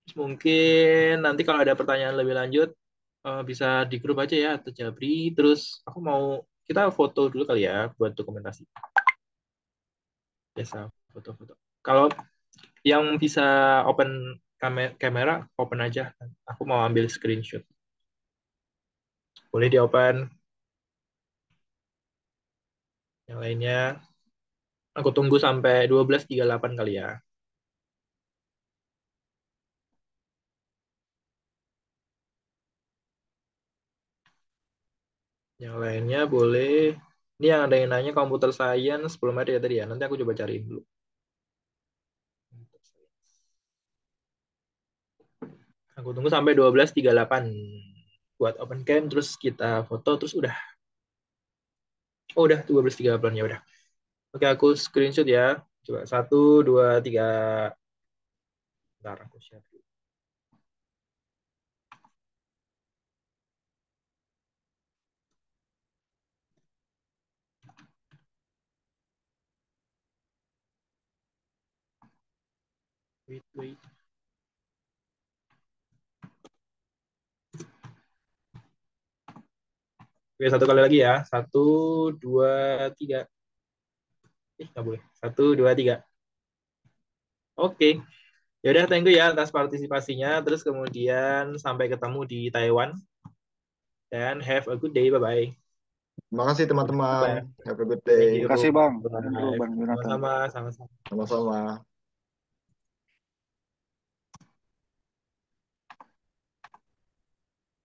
Terus mungkin nanti kalau ada pertanyaan lebih lanjut bisa di grup aja ya atau Jabri. Terus aku mau kita foto dulu kali ya buat dokumentasi. Biasa foto-foto. Kalau yang bisa open kamera, open aja. Aku mau ambil screenshot. Boleh di open. Yang lainnya aku tunggu sampai 12.38 kali ya. Yang lainnya boleh. Ini yang ada yang nanya komputer science belum ada ya tadi ya. Nanti aku coba cariin dulu. Aku tunggu sampai 12.38 buat open cam terus kita foto terus udah. Oh udah 12.38 ya udah. Oke aku screenshot ya. Coba 1, 2, 3. Bentar aku share dulu. Wait, wait. Oke satu kali lagi ya. 1, 2, 3. Nggak boleh. 1, 2, 3. Oke. Ya udah, thank you ya atas partisipasinya. Terus kemudian sampai ketemu di Taiwan dan have a good day. Bye bye. Terima kasih Udah teman-teman. apa ya? Have a good Thank day. you. Makasih Bang Andrew, Bye. Bang Jonathan. Sama-sama, sama-sama. Sama-sama.